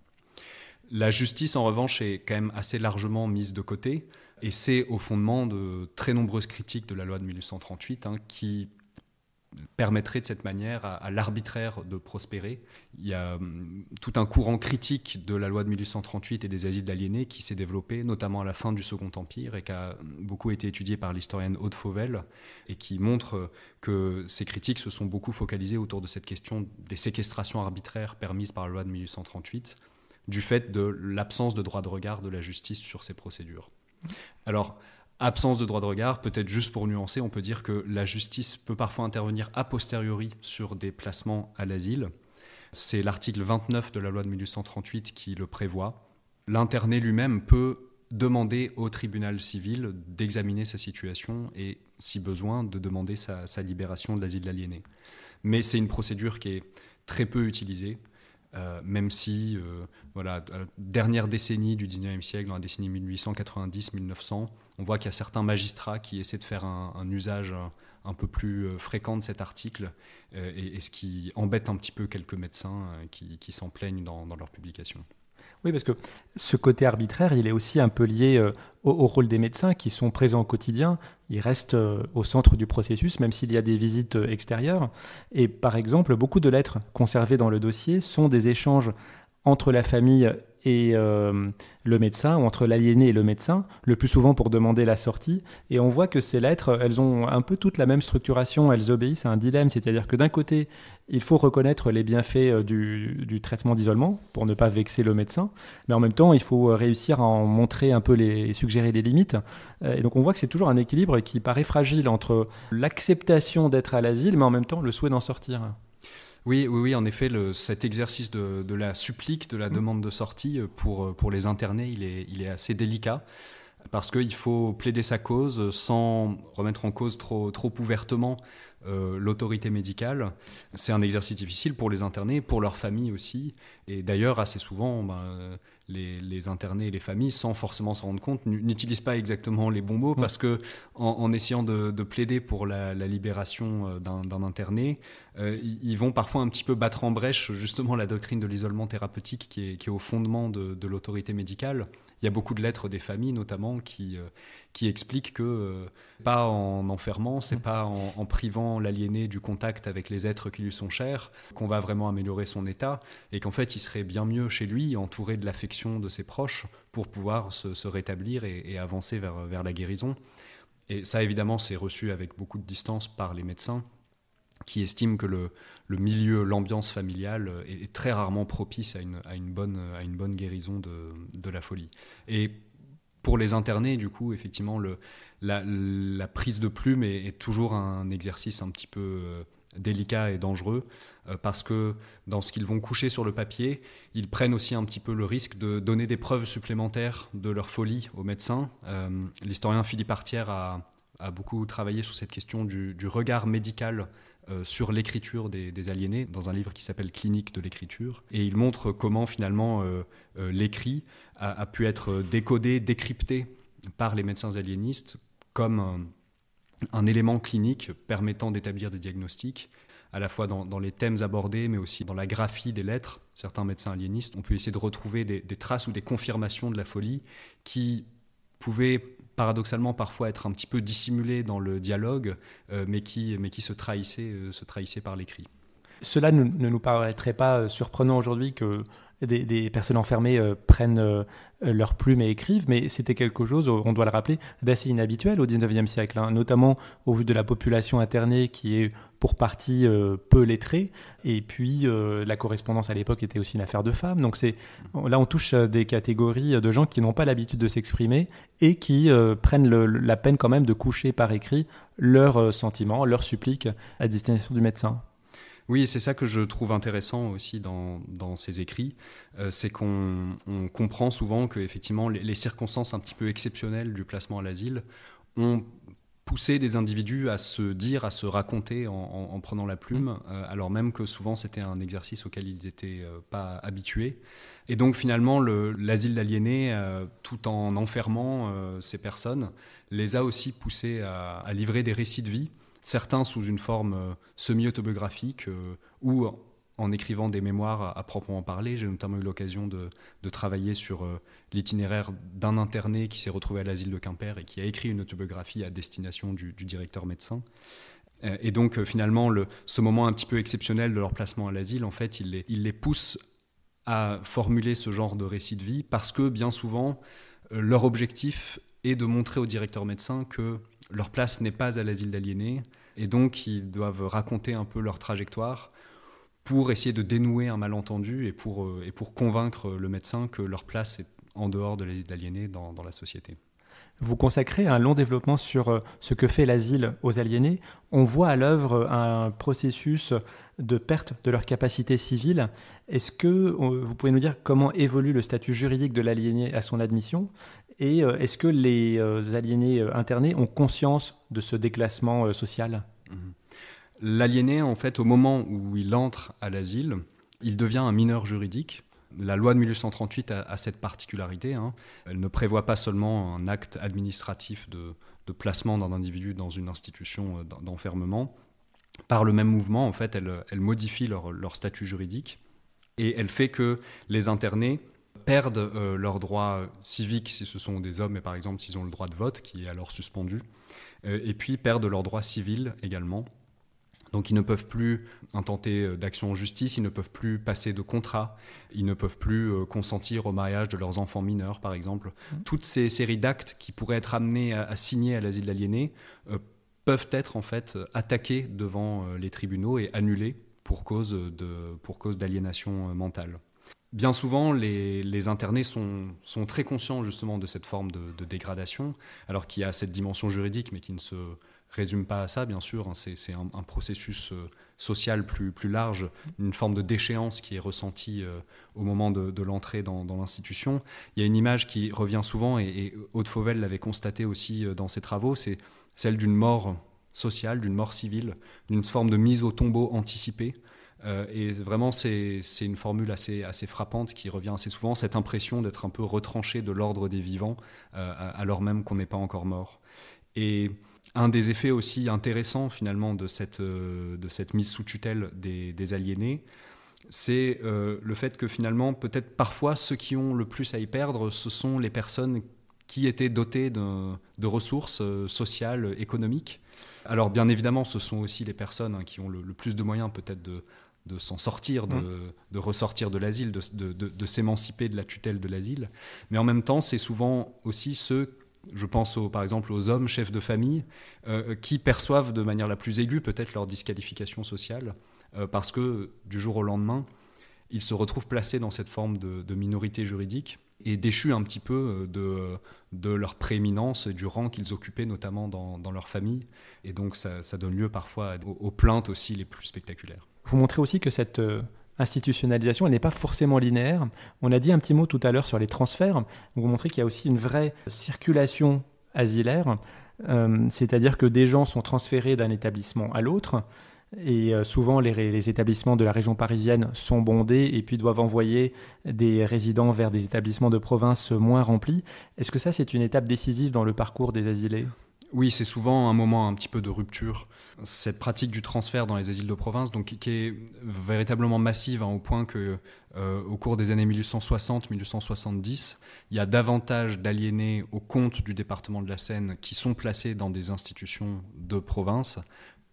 La justice, en revanche, est quand même assez largement mise de côté, et c'est au fondement de très nombreuses critiques de la loi de 1838 qui permettraient de cette manière à l'arbitraire de prospérer. Il y a tout un courant critique de la loi de 1838 et des asiles d'aliénés qui s'est développé, notamment à la fin du Second Empire, et qui a beaucoup été étudié par l'historienne Aude Fauvel, et qui montre que ces critiques se sont beaucoup focalisées autour de cette question des séquestrations arbitraires permises par la loi de 1838, du fait de l'absence de droit de regard de la justice sur ces procédures. Alors, absence de droit de regard, peut-être juste pour nuancer, on peut dire que la justice peut parfois intervenir a posteriori sur des placements à l'asile. C'est l'article 29 de la loi de 1838 qui le prévoit. L'interné lui-même peut demander au tribunal civil d'examiner sa situation et, si besoin, de demander sa libération de l'asile de l'aliéné. Mais c'est une procédure qui est très peu utilisée. Même si, voilà, dernière décennie du 19e siècle, dans la décennie 1890-1900, on voit qu'il y a certains magistrats qui essaient de faire un usage un peu plus fréquent de cet article, et ce qui embête un petit peu quelques médecins qui s'en plaignent dans leurs publications. Oui, parce que ce côté arbitraire, il est aussi un peu lié au rôle des médecins qui sont présents au quotidien. Ils restent au centre du processus, même s'il y a des visites extérieures. Et par exemple, beaucoup de lettres conservées dans le dossier sont des échanges entre la famille et le médecin, ou entre l'aliéné et le médecin, le plus souvent pour demander la sortie. Et on voit que ces lettres, elles ont un peu toutes la même structuration, elles obéissent à un dilemme, c'est-à-dire que d'un côté, il faut reconnaître les bienfaits du traitement d'isolement pour ne pas vexer le médecin, mais en même temps, il faut réussir à en montrer un peu suggérer les limites. Et donc on voit que c'est toujours un équilibre qui paraît fragile entre l'acceptation d'être à l'asile, mais en même temps le souhait d'en sortir. Oui, en effet, cet exercice de la supplique, de la demande de sortie, pour les internés, il est assez délicat, parce qu'il faut plaider sa cause sans remettre en cause trop ouvertement l'autorité médicale. C'est un exercice difficile pour les internés, pour leurs familles aussi. Et d'ailleurs, assez souvent, les internés et les familles, sans forcément s'en rendre compte, n'utilisent pas exactement les bons mots, parce que en essayant de plaider pour la libération d'un interné, ils vont parfois un petit peu battre en brèche justement la doctrine de l'isolement thérapeutique qui est au fondement de l'autorité médicale. Il y a beaucoup de lettres des familles notamment qui expliquent que pas en enfermant, c'est pas en privant l'aliéné du contact avec les êtres qui lui sont chers qu'on va vraiment améliorer son état, et qu'en fait il serait bien mieux chez lui, entouré de l'affection de ses proches, pour pouvoir se rétablir et avancer vers la guérison. Et ça évidemment c'est reçu avec beaucoup de distance par les médecins, qui estiment que le milieu, l'ambiance familiale est très rarement propice à une bonne guérison de la folie. Et pour les internés, du coup, effectivement, la prise de plume est toujours un exercice un petit peu délicat et dangereux, parce que dans ce qu'ils vont coucher sur le papier, ils prennent aussi un petit peu le risque de donner des preuves supplémentaires de leur folie aux médecins. L'historien Philippe Artière a beaucoup travaillé sur cette question du regard médical sur l'écriture des aliénés, dans un livre qui s'appelle Clinique de l'écriture. Et il montre comment finalement l'écrit a pu être décodé, décrypté par les médecins aliénistes comme un élément clinique permettant d'établir des diagnostics, à la fois dans les thèmes abordés, mais aussi dans la graphie des lettres. Certains médecins aliénistes, on peut essayer de retrouver des traces ou des confirmations de la folie qui pouvaient paradoxalement parfois être un petit peu dissimulées dans le dialogue, mais qui se trahissaient par l'écrit. Cela ne nous paraîtrait pas surprenant aujourd'hui que des personnes enfermées prennent leur plume et écrivent, mais c'était quelque chose, on doit le rappeler, d'assez inhabituel au XIXe siècle, notamment au vu de la population internée qui est pour partie peu lettrée, et puis la correspondance à l'époque était aussi une affaire de femmes. Donc là on touche des catégories de gens qui n'ont pas l'habitude de s'exprimer et qui prennent la peine quand même de coucher par écrit leurs sentiments, leurs suppliques à destination du médecin. Oui, c'est ça que je trouve intéressant aussi dans ces écrits, c'est qu'on comprend souvent que effectivement les circonstances un petit peu exceptionnelles du placement à l'asile ont poussé des individus à se dire, à se raconter en prenant la plume, alors même que souvent c'était un exercice auquel ils n'étaient pas habitués. Et donc finalement l'asile d'aliénés, tout en enfermant ces personnes, les a aussi poussés à livrer des récits de vie, certains sous une forme semi-autobiographique ou en écrivant des mémoires à proprement parler. J'ai notamment eu l'occasion de travailler sur l'itinéraire d'un interné qui s'est retrouvé à l'asile de Quimper et qui a écrit une autobiographie à destination du directeur médecin. Et donc finalement, ce moment un petit peu exceptionnel de leur placement à l'asile, en fait, il les pousse à formuler ce genre de récit de vie parce que bien souvent, leur objectif est de montrer au directeur médecin que leur place n'est pas à l'asile d'aliénés, et donc ils doivent raconter un peu leur trajectoire pour essayer de dénouer un malentendu et pour convaincre le médecin que leur place est en dehors de l'asile d'aliénés dans la société. Vous consacrez un long développement sur ce que fait l'asile aux aliénés. On voit à l'œuvre un processus de perte de leur capacité civile. Est-ce que vous pouvez nous dire comment évolue le statut juridique de l'aliéné à son admission ? Et est-ce que les aliénés internés ont conscience de ce déclassement social ? L'aliéné, en fait, au moment où il entre à l'asile, il devient un mineur juridique. La loi de 1838 a cette particularité. Elle ne prévoit pas seulement un acte administratif de placement d'un individu dans une institution d'enfermement. Par le même mouvement, en fait, elle modifie leur statut juridique et elle fait que les internés perdent leurs droits civiques si ce sont des hommes, et par exemple s'ils ont le droit de vote, qui est alors suspendu, et puis perdent leurs droits civils également. Donc ils ne peuvent plus intenter d'action en justice, ils ne peuvent plus passer de contrat, ils ne peuvent plus consentir au mariage de leurs enfants mineurs, par exemple. Toutes ces séries d'actes qui pourraient être amenés à signer à l'asile d'aliénés peuvent être en fait attaqués devant les tribunaux et annulés pour cause d'aliénation mentale. Bien souvent, les internés sont très conscients justement de cette forme de dégradation, alors qu'il y a cette dimension juridique, mais qui ne se résume pas à ça, bien sûr. C'est un processus social plus large, une forme de déchéance qui est ressentie au moment de l'entrée dans l'institution. Il y a une image qui revient souvent, et Aude Fauvel l'avait constaté aussi dans ses travaux, c'est celle d'une mort sociale, d'une mort civile, d'une forme de mise au tombeau anticipée. Et vraiment, c'est une formule assez frappante qui revient assez souvent, cette impression d'être un peu retranché de l'ordre des vivants, alors même qu'on n'est pas encore mort. Et un des effets aussi intéressants finalement de cette mise sous tutelle des aliénés, c'est le fait que finalement, peut-être parfois, ceux qui ont le plus à y perdre, ce sont les personnes qui étaient dotées de ressources sociales, économiques. Alors bien évidemment, ce sont aussi les personnes qui ont le plus de moyens peut-être de s'en sortir, de ressortir de l'asile, de s'émanciper de la tutelle de l'asile. Mais en même temps, c'est souvent aussi ceux, je pense par exemple aux hommes chefs de famille, qui perçoivent de manière la plus aiguë peut-être leur disqualification sociale, parce que du jour au lendemain, ils se retrouvent placés dans cette forme de minorité juridique et déchus un petit peu de leur prééminence, du rang qu'ils occupaient notamment dans leur famille. Et donc ça donne lieu parfois aux plaintes aussi les plus spectaculaires. Vous montrez aussi que cette institutionnalisation, elle n'est pas forcément linéaire. On a dit un petit mot tout à l'heure sur les transferts. Vous montrez qu'il y a aussi une vraie circulation asilaire, c'est-à-dire que des gens sont transférés d'un établissement à l'autre, et souvent les établissements de la région parisienne sont bondés et puis doivent envoyer des résidents vers des établissements de province moins remplis. Est-ce que ça, c'est une étape décisive dans le parcours des asilés ? Oui, c'est souvent un moment un petit peu de rupture. Cette pratique du transfert dans les asiles de province, donc, qui est véritablement massive, au point que, au cours des années 1860-1870, il y a davantage d'aliénés au compte du département de la Seine qui sont placés dans des institutions de province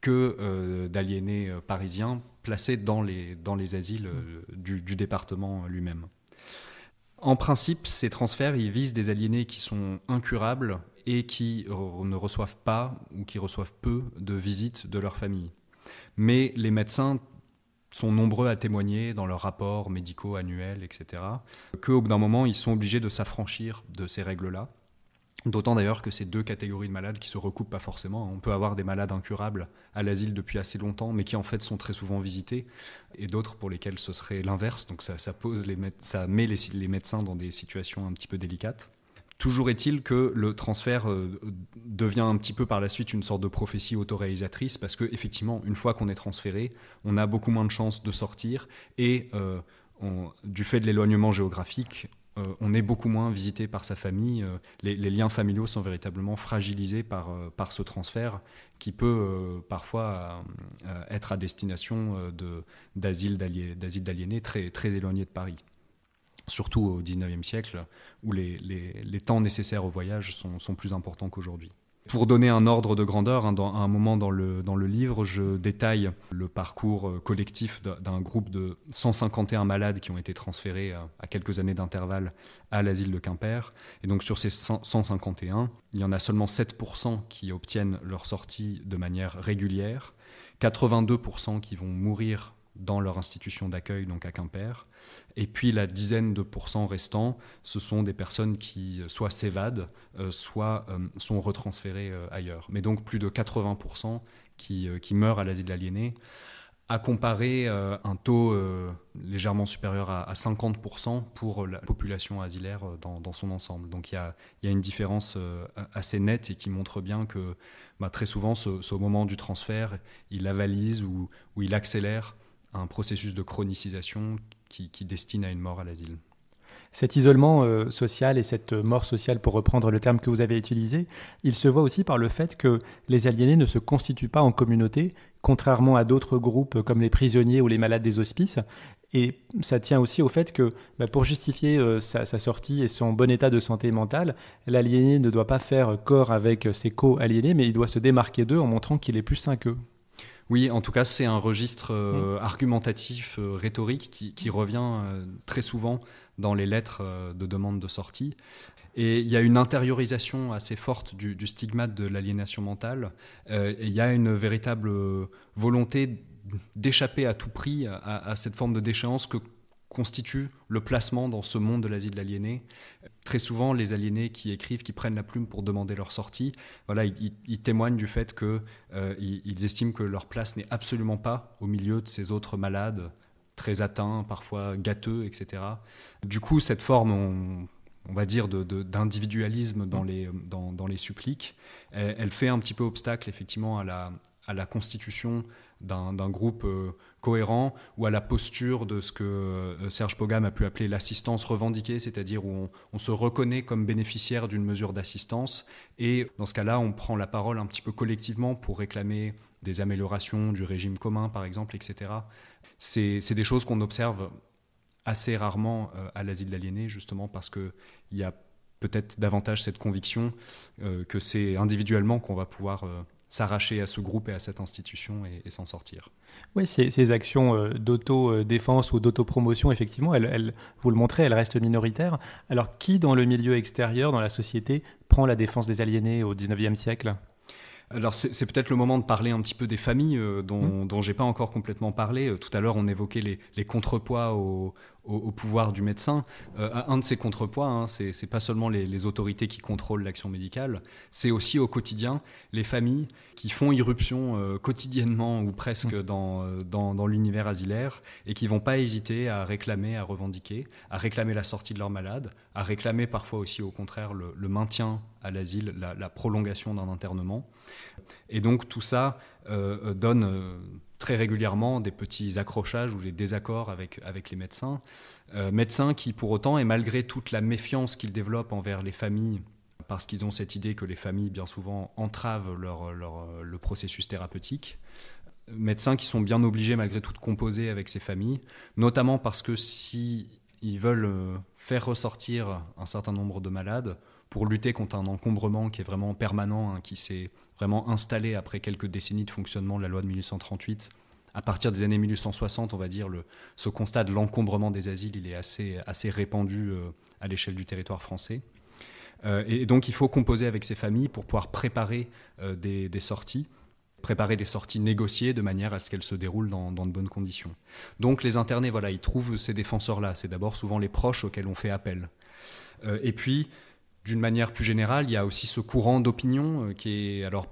que d'aliénés parisiens placés dans les asiles du département lui-même. En principe, ces transferts, ils visent des aliénés qui sont incurables et qui ne reçoivent pas ou qui reçoivent peu de visites de leur famille. Mais les médecins sont nombreux à témoigner dans leurs rapports médicaux annuels, etc., qu'au bout d'un moment, ils sont obligés de s'affranchir de ces règles-là. D'autant d'ailleurs que c'est deux catégories de malades qui se recoupent pas forcément. On peut avoir des malades incurables à l'asile depuis assez longtemps, mais qui en fait sont très souvent visités, et d'autres pour lesquels ce serait l'inverse. Donc ça met les médecins dans des situations un petit peu délicates. Toujours est-il que le transfert devient un petit peu par la suite une sorte de prophétie autoréalisatrice, parce qu'effectivement, une fois qu'on est transféré, on a beaucoup moins de chances de sortir, et du fait de l'éloignement géographique, on est beaucoup moins visité par sa famille. Les liens familiaux sont véritablement fragilisés par ce transfert qui peut parfois être à destination d'asiles d'aliénés très, très éloignés de Paris. Surtout au XIXe siècle, où les temps nécessaires au voyage sont plus importants qu'aujourd'hui. Pour donner un ordre de grandeur, à un moment dans le livre, je détaille le parcours collectif d'un groupe de 151 malades qui ont été transférés à quelques années d'intervalle à l'asile de Quimper. Et donc sur ces 151, il y en a seulement 7% qui obtiennent leur sortie de manière régulière, 82% qui vont mourir dans leur institution d'accueil, donc à Quimper. Et puis la dizaine de pourcents restants, ce sont des personnes qui soit s'évadent, soit sont retransférées ailleurs. Mais donc plus de 80% qui meurent à l'asile d'aliénés, à comparer un taux légèrement supérieur à 50% pour la population asilaire dans son ensemble. Donc il y a une différence assez nette et qui montre bien que très souvent, au moment du transfert, il avalise ou il accélère un processus de chronicisation qui destine à une mort à l'asile. Cet isolement social et cette mort sociale, pour reprendre le terme que vous avez utilisé, il se voit aussi par le fait que les aliénés ne se constituent pas en communauté, contrairement à d'autres groupes comme les prisonniers ou les malades des hospices. Et ça tient aussi au fait que pour justifier sa sortie et son bon état de santé mentale, l'aliéné ne doit pas faire corps avec ses co-aliénés, mais il doit se démarquer d'eux en montrant qu'il est plus sain qu'eux. Oui, en tout cas, c'est un registre argumentatif, rhétorique qui revient très souvent dans les lettres de demande de sortie. Et il y a une intériorisation assez forte du stigmate de l'aliénation mentale. Et il y a une véritable volonté d'échapper à tout prix à cette forme de déchéance que constitue le placement dans ce monde de l'asile de l'aliéné. Très souvent, les aliénés qui écrivent, qui prennent la plume pour demander leur sortie, voilà, ils témoignent du fait qu'ils estiment que leur place n'est absolument pas au milieu de ces autres malades, très atteints, parfois gâteux, etc. Du coup, cette forme, on va dire, d'individualisme dans les suppliques, elle fait un petit peu obstacle, effectivement, à la constitution d'un groupe cohérent ou à la posture de ce que Serge Pogam a pu appeler l'assistance revendiquée, c'est-à-dire où on se reconnaît comme bénéficiaire d'une mesure d'assistance et dans ce cas-là, on prend la parole un petit peu collectivement pour réclamer des améliorations du régime commun, par exemple, etc. C'est des choses qu'on observe assez rarement à l'asile de l'aliéné, justement parce qu'il y a peut-être davantage cette conviction que c'est individuellement qu'on va pouvoir s'arracher à ce groupe et à cette institution et s'en sortir. Oui, ces actions d'auto-défense ou d'auto-promotion, effectivement, vous le montrez, elles restent minoritaires. Alors, qui dans le milieu extérieur, dans la société, prend la défense des aliénés au XIXe siècle ? Alors c'est peut-être le moment de parler un petit peu des familles dont j'ai pas encore complètement parlé. Tout à l'heure, on évoquait les contrepoids au pouvoir du médecin. Un de ces contrepoids, c'est pas seulement les autorités qui contrôlent l'action médicale, c'est aussi au quotidien les familles qui font irruption quotidiennement ou presque dans l'univers asilaire et qui vont pas hésiter à réclamer, à revendiquer, à réclamer la sortie de leurs malades, à réclamer parfois aussi au contraire le maintien à l'asile, la prolongation d'un internement. Et donc tout ça donne très régulièrement des petits accrochages ou des désaccords avec les médecins. Médecins qui pour autant, et malgré toute la méfiance qu'ils développent envers les familles, parce qu'ils ont cette idée que les familles bien souvent entravent le processus thérapeutique, médecins qui sont bien obligés malgré tout de composer avec ces familles, notamment parce que si ils veulent faire ressortir un certain nombre de malades, pour lutter contre un encombrement qui est vraiment permanent, qui s'est vraiment installé après quelques décennies de fonctionnement de la loi de 1838. À partir des années 1860, on va dire, ce constat de l'encombrement des asiles, il est assez répandu à l'échelle du territoire français. Et donc il faut composer avec ces familles pour pouvoir préparer des sorties, préparer des sorties négociées de manière à ce qu'elles se déroulent dans de bonnes conditions. Donc les internés, voilà, ils trouvent ces défenseurs-là. C'est d'abord souvent les proches auxquels on fait appel. Et puis, d'une manière plus générale, il y a aussi ce courant d'opinion qui est alors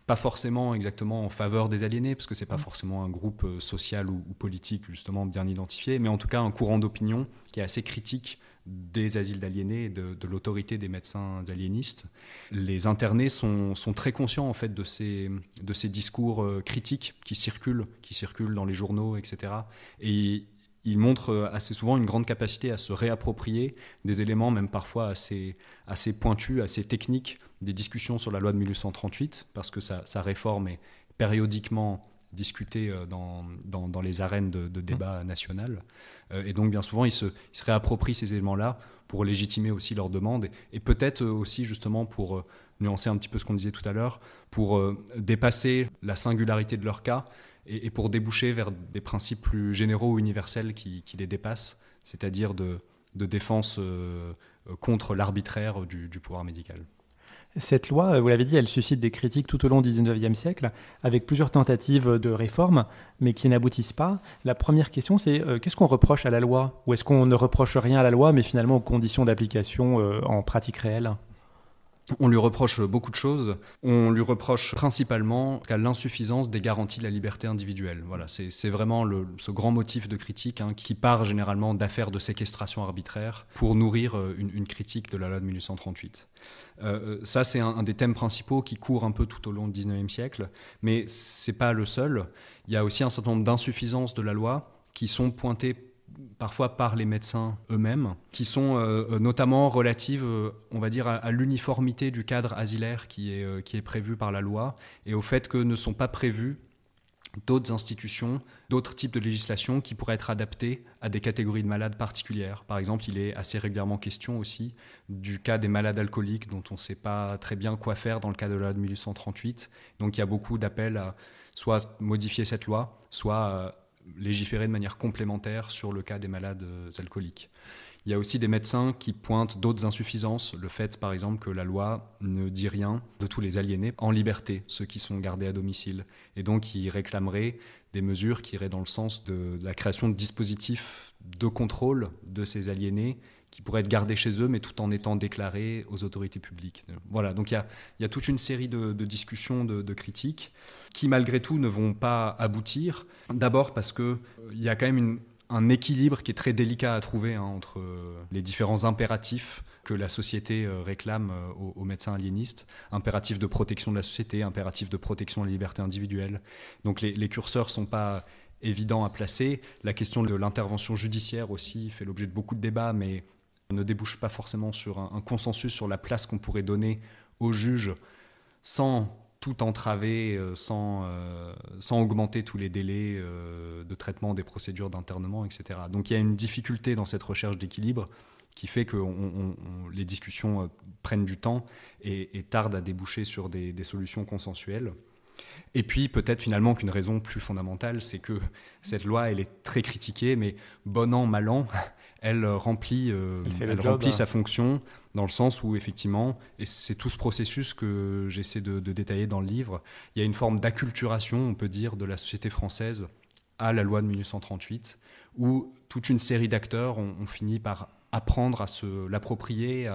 pas forcément exactement en faveur des aliénés, parce que c'est pas forcément un groupe social ou politique justement bien identifié, mais en tout cas un courant d'opinion qui est assez critique des asiles d'aliénés et de l'autorité des médecins aliénistes. Les internés sont très conscients en fait de ces discours critiques qui circulent dans les journaux, etc. Et il montre assez souvent une grande capacité à se réapproprier des éléments, même parfois assez pointus, assez techniques, des discussions sur la loi de 1838, parce que sa réforme est périodiquement discutée dans les arènes de débat national. Et donc, bien souvent, ils se réapproprient ces éléments-là pour légitimer aussi leurs demandes, et peut-être aussi, justement, pour nuancer un petit peu ce qu'on disait tout à l'heure, pour dépasser la singularité de leur cas, et pour déboucher vers des principes plus généraux ou universels qui les dépassent, c'est-à-dire de défense contre l'arbitraire du pouvoir médical. Cette loi, vous l'avez dit, elle suscite des critiques tout au long du XIXe siècle, avec plusieurs tentatives de réforme, mais qui n'aboutissent pas. La première question, c'est qu'est-ce qu'on reproche à la loi ? Ou est-ce qu'on ne reproche rien à la loi, mais finalement aux conditions d'application en pratique réelle ? On lui reproche beaucoup de choses. On lui reproche principalement l'insuffisance des garanties de la liberté individuelle. Voilà, c'est vraiment ce grand motif de critique qui part généralement d'affaires de séquestration arbitraire pour nourrir une critique de la loi de 1838. Ça, c'est un des thèmes principaux qui court un peu tout au long du XIXe siècle, mais c'est pas le seul. Il y a aussi un certain nombre d'insuffisances de la loi qui sont pointées parfois par les médecins eux-mêmes, qui sont notamment relatives, on va dire, à l'uniformité du cadre asilaire qui est prévu par la loi, et au fait que ne sont pas prévues d'autres institutions, d'autres types de législation qui pourraient être adaptées à des catégories de malades particulières. Par exemple, il est assez régulièrement question aussi du cas des malades alcooliques dont on ne sait pas très bien quoi faire dans le cas de la loi de 1838. Donc il y a beaucoup d'appels à soit modifier cette loi, soit légiférer de manière complémentaire sur le cas des malades alcooliques. Il y a aussi des médecins qui pointent d'autres insuffisances, le fait par exemple que la loi ne dit rien de tous les aliénés en liberté, ceux qui sont gardés à domicile, et donc ils réclameraient des mesures qui iraient dans le sens de la création de dispositifs de contrôle de ces aliénés qui pourraient être gardés chez eux, mais tout en étant déclarés aux autorités publiques. Voilà, donc il y a toute une série de discussions, de critiques, qui malgré tout ne vont pas aboutir. D'abord parce qu'il y a quand même un équilibre qui est très délicat à trouver entre les différents impératifs que la société réclame aux médecins aliénistes, impératif de protection de la société, impératif de protection de la liberté individuelle. Donc les curseurs ne sont pas évidents à placer. La question de l'intervention judiciaire aussi fait l'objet de beaucoup de débats, mais ne débouche pas forcément sur un consensus sur la place qu'on pourrait donner aux juges sans tout entraver, sans augmenter tous les délais de traitement des procédures d'internement, etc. Donc il y a une difficulté dans cette recherche d'équilibre qui fait que les discussions prennent du temps et tardent à déboucher sur des solutions consensuelles. Et puis peut-être finalement qu'une raison plus fondamentale, c'est que cette loi, elle est très critiquée, mais bon an, mal an, elle remplit sa fonction, dans le sens où effectivement, et c'est tout ce processus que j'essaie de détailler dans le livre, il y a une forme d'acculturation, on peut dire, de la société française à la loi de 1938, où toute une série d'acteurs ont fini par apprendre à se l'approprier,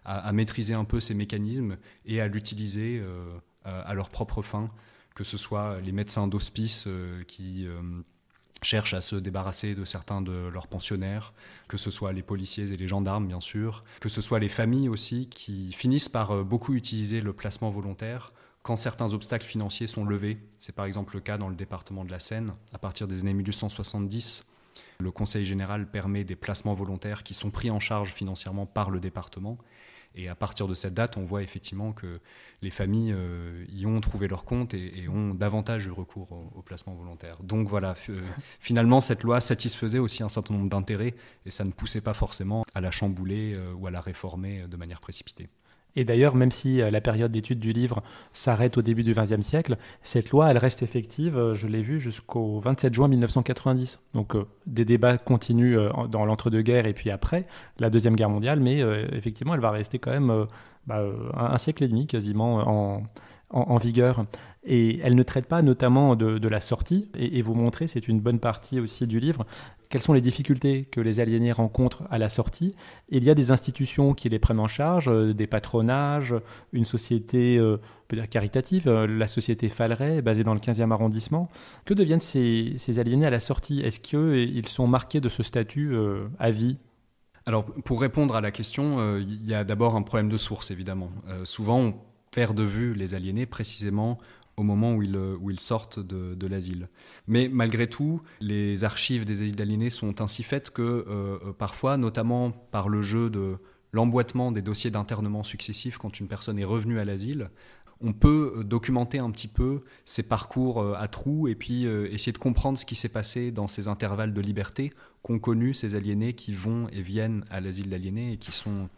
à maîtriser un peu ces mécanismes et à l'utiliser à leur propre fin, que ce soit les médecins d'hospice qui cherchent à se débarrasser de certains de leurs pensionnaires, que ce soit les policiers et les gendarmes, bien sûr, que ce soit les familles aussi, qui finissent par beaucoup utiliser le placement volontaire quand certains obstacles financiers sont levés. C'est par exemple le cas dans le département de la Seine. À partir des années 1870, le Conseil général permet des placements volontaires qui sont pris en charge financièrement par le département. Et à partir de cette date, on voit effectivement que les familles y ont trouvé leur compte et ont davantage eu recours au placement volontaire. Donc voilà, finalement, cette loi satisfaisait aussi un certain nombre d'intérêts et ça ne poussait pas forcément à la chambouler ou à la réformer de manière précipitée. Et d'ailleurs, même si la période d'étude du livre s'arrête au début du XXe siècle, cette loi, elle reste effective, je l'ai vu, jusqu'au 27 juin 1990. Donc des débats continuent dans l'entre-deux-guerres et puis après la Deuxième Guerre mondiale, mais effectivement, elle va rester quand même un siècle et demi quasiment en vigueur. Et elle ne traite pas notamment de la sortie, et vous montrez, c'est une bonne partie aussi du livre, quelles sont les difficultés que les aliénés rencontrent à la sortie. Il y a des institutions qui les prennent en charge, des patronages, une société peut dire caritative, la société Falleret, basée dans le 15e arrondissement. Que deviennent ces aliénés à la sortie? Est-ce qu'ils sont marqués de ce statut à vie? Alors, pour répondre à la question, il y a d'abord un problème de source, évidemment. Souvent, on perd de vue les aliénés précisément au moment où ils sortent de l'asile. Mais malgré tout, les archives des asiles d'aliénés sont ainsi faites que parfois, notamment par le jeu de l'emboîtement des dossiers d'internement successifs quand une personne est revenue à l'asile, on peut documenter un petit peu ces parcours à trous et puis essayer de comprendre ce qui s'est passé dans ces intervalles de liberté qu'ont connus ces aliénés qui vont et viennent à l'asile d'aliénés et qui sont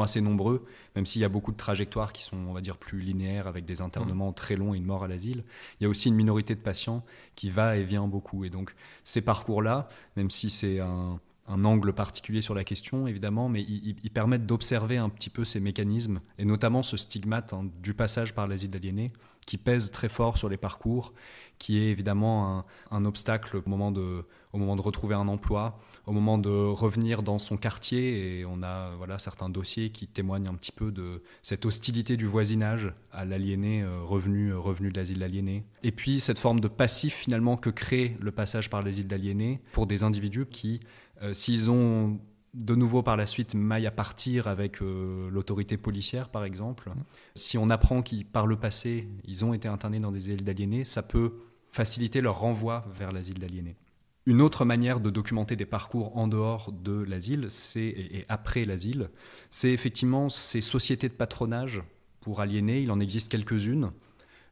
assez nombreux, même s'il y a beaucoup de trajectoires qui sont, on va dire, plus linéaires avec des internements très longs et une mort à l'asile. Il y a aussi une minorité de patients qui va et vient beaucoup. Et donc ces parcours-là, même si c'est un angle particulier sur la question, évidemment, mais ils permettent d'observer un petit peu ces mécanismes, et notamment ce stigmate du passage par l'asile d'aliénés, qui pèse très fort sur les parcours, qui est évidemment un obstacle au moment de retrouver un emploi, au moment de revenir dans son quartier, et on a certains dossiers qui témoignent un petit peu de cette hostilité du voisinage à l'aliéné revenu de l'asile d'aliénés. Et puis cette forme de passif finalement que crée le passage par l'asile d'aliénés pour des individus qui, s'ils ont de nouveau par la suite maille à partir avec l'autorité policière par exemple, si on apprend qu'ils par le passé ils ont été internés dans des asiles d'aliénés, ça peut faciliter leur renvoi vers l'asile d'aliénés. Une autre manière de documenter des parcours en dehors de l'asile et après l'asile, c'est effectivement ces sociétés de patronage pour aliénés. Il en existe quelques-unes.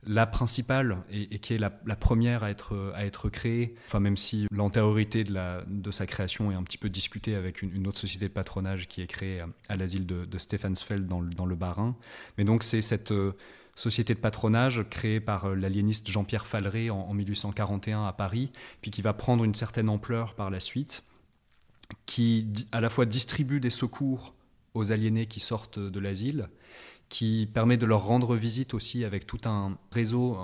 La principale, et qui est la première à être créée, enfin même si l'antériorité de sa création est un petit peu discutée avec une autre société de patronage qui est créée à l'asile de Stephansfeld dans le Bas-Rhin. Mais donc c'est cette société de patronage créée par l'aliéniste Jean-Pierre Falleret en 1841 à Paris, puis qui va prendre une certaine ampleur par la suite, qui à la fois distribue des secours aux aliénés qui sortent de l'asile, qui permet de leur rendre visite aussi avec tout un réseau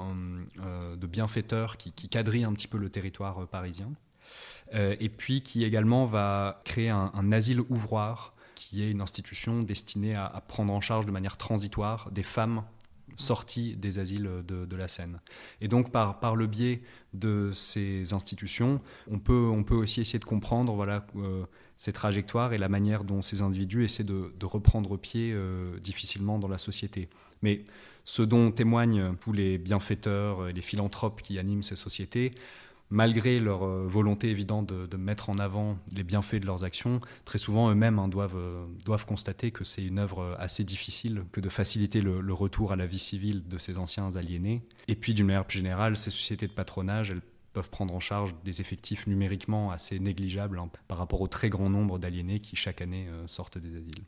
de bienfaiteurs qui quadrille un petit peu le territoire parisien. Et puis qui également va créer un asile ouvroir, qui est une institution destinée à prendre en charge de manière transitoire des femmes sorties des asiles de la Seine. Et donc par le biais de ces institutions, on peut aussi essayer de comprendre ces trajectoires et la manière dont ces individus essaient de reprendre pied difficilement dans la société. Mais ce dont témoignent tous les bienfaiteurs et les philanthropes qui animent ces sociétés, malgré leur volonté évidente de mettre en avant les bienfaits de leurs actions, très souvent eux-mêmes doivent constater que c'est une œuvre assez difficile que de faciliter le retour à la vie civile de ces anciens aliénés. Et puis d'une manière plus générale, ces sociétés de patronage, elles peuvent prendre en charge des effectifs numériquement assez négligeables par rapport au très grand nombre d'aliénés qui chaque année sortent des asiles.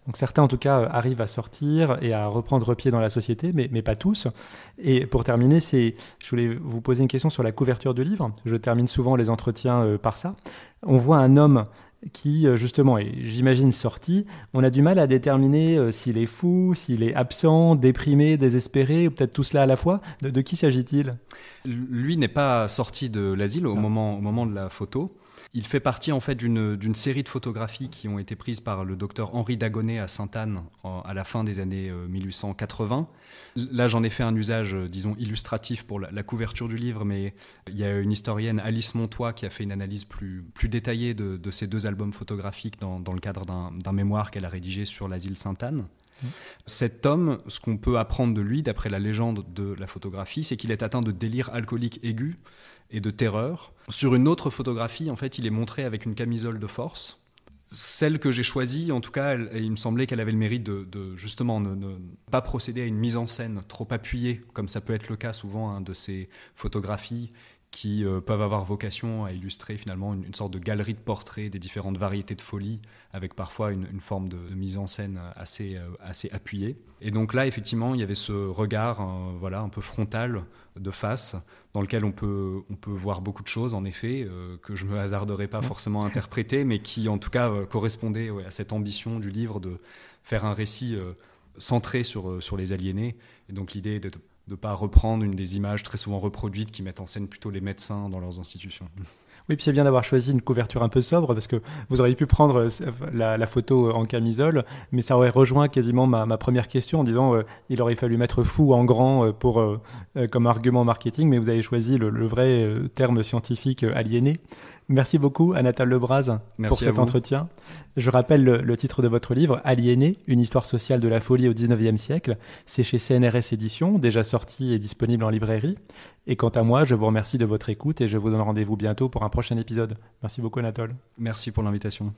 Donc certains, en tout cas, arrivent à sortir et à reprendre pied dans la société, mais pas tous. Et pour terminer, je voulais vous poser une question sur la couverture du livre. Je termine souvent les entretiens par ça. On voit un homme qui, justement, est, j'imagine, sorti. On a du mal à déterminer s'il est fou, s'il est absent, déprimé, désespéré, ou peut-être tout cela à la fois. De qui s'agit-il ? Lui n'est pas sorti de l'asile au moment de la photo. Il fait partie en fait d'une série de photographies qui ont été prises par le docteur Henri Dagonet à Sainte-Anne à la fin des années 1880. Là, j'en ai fait un usage, disons, illustratif pour la couverture du livre, mais il y a une historienne, Alice Montois, qui a fait une analyse plus détaillée de ces deux albums photographiques dans le cadre d'un mémoire qu'elle a rédigé sur l'asile Sainte-Anne. Cet homme, ce qu'on peut apprendre de lui, d'après la légende de la photographie, c'est qu'il est atteint de délire alcoolique aigu et de terreur. Sur une autre photographie, en fait, il est montré avec une camisole de force. Celle que j'ai choisie, en tout cas, il me semblait qu'elle avait le mérite de justement ne pas procéder à une mise en scène trop appuyée, comme ça peut être le cas souvent de ces photographies qui peuvent avoir vocation à illustrer finalement une sorte de galerie de portraits des différentes variétés de folie, avec parfois une forme de mise en scène assez appuyée. Et donc là, effectivement, il y avait ce regard un peu frontal, de face, dans lequel on peut voir beaucoup de choses, en effet, que je ne me hasarderais pas forcément à interpréter, mais qui, en tout cas, correspondait à cette ambition du livre de faire un récit centré sur les aliénés. Et donc l'idée de ne pas reprendre une des images très souvent reproduites qui mettent en scène plutôt les médecins dans leurs institutions. Oui, puis c'est bien d'avoir choisi une couverture un peu sobre, parce que vous auriez pu prendre la photo en camisole, mais ça aurait rejoint quasiment ma première question en disant il aurait fallu mettre fou en grand comme argument marketing, mais vous avez choisi le vrai terme scientifique aliéné. Merci beaucoup, Anatole Lebras, pour cet entretien. Je rappelle le titre de votre livre, Aliéné, une histoire sociale de la folie au XIXe siècle. C'est chez CNRS Éditions, déjà sorti et disponible en librairie. Et quant à moi, je vous remercie de votre écoute et je vous donne rendez-vous bientôt pour un prochain épisode. Merci beaucoup, Anatole. Merci pour l'invitation.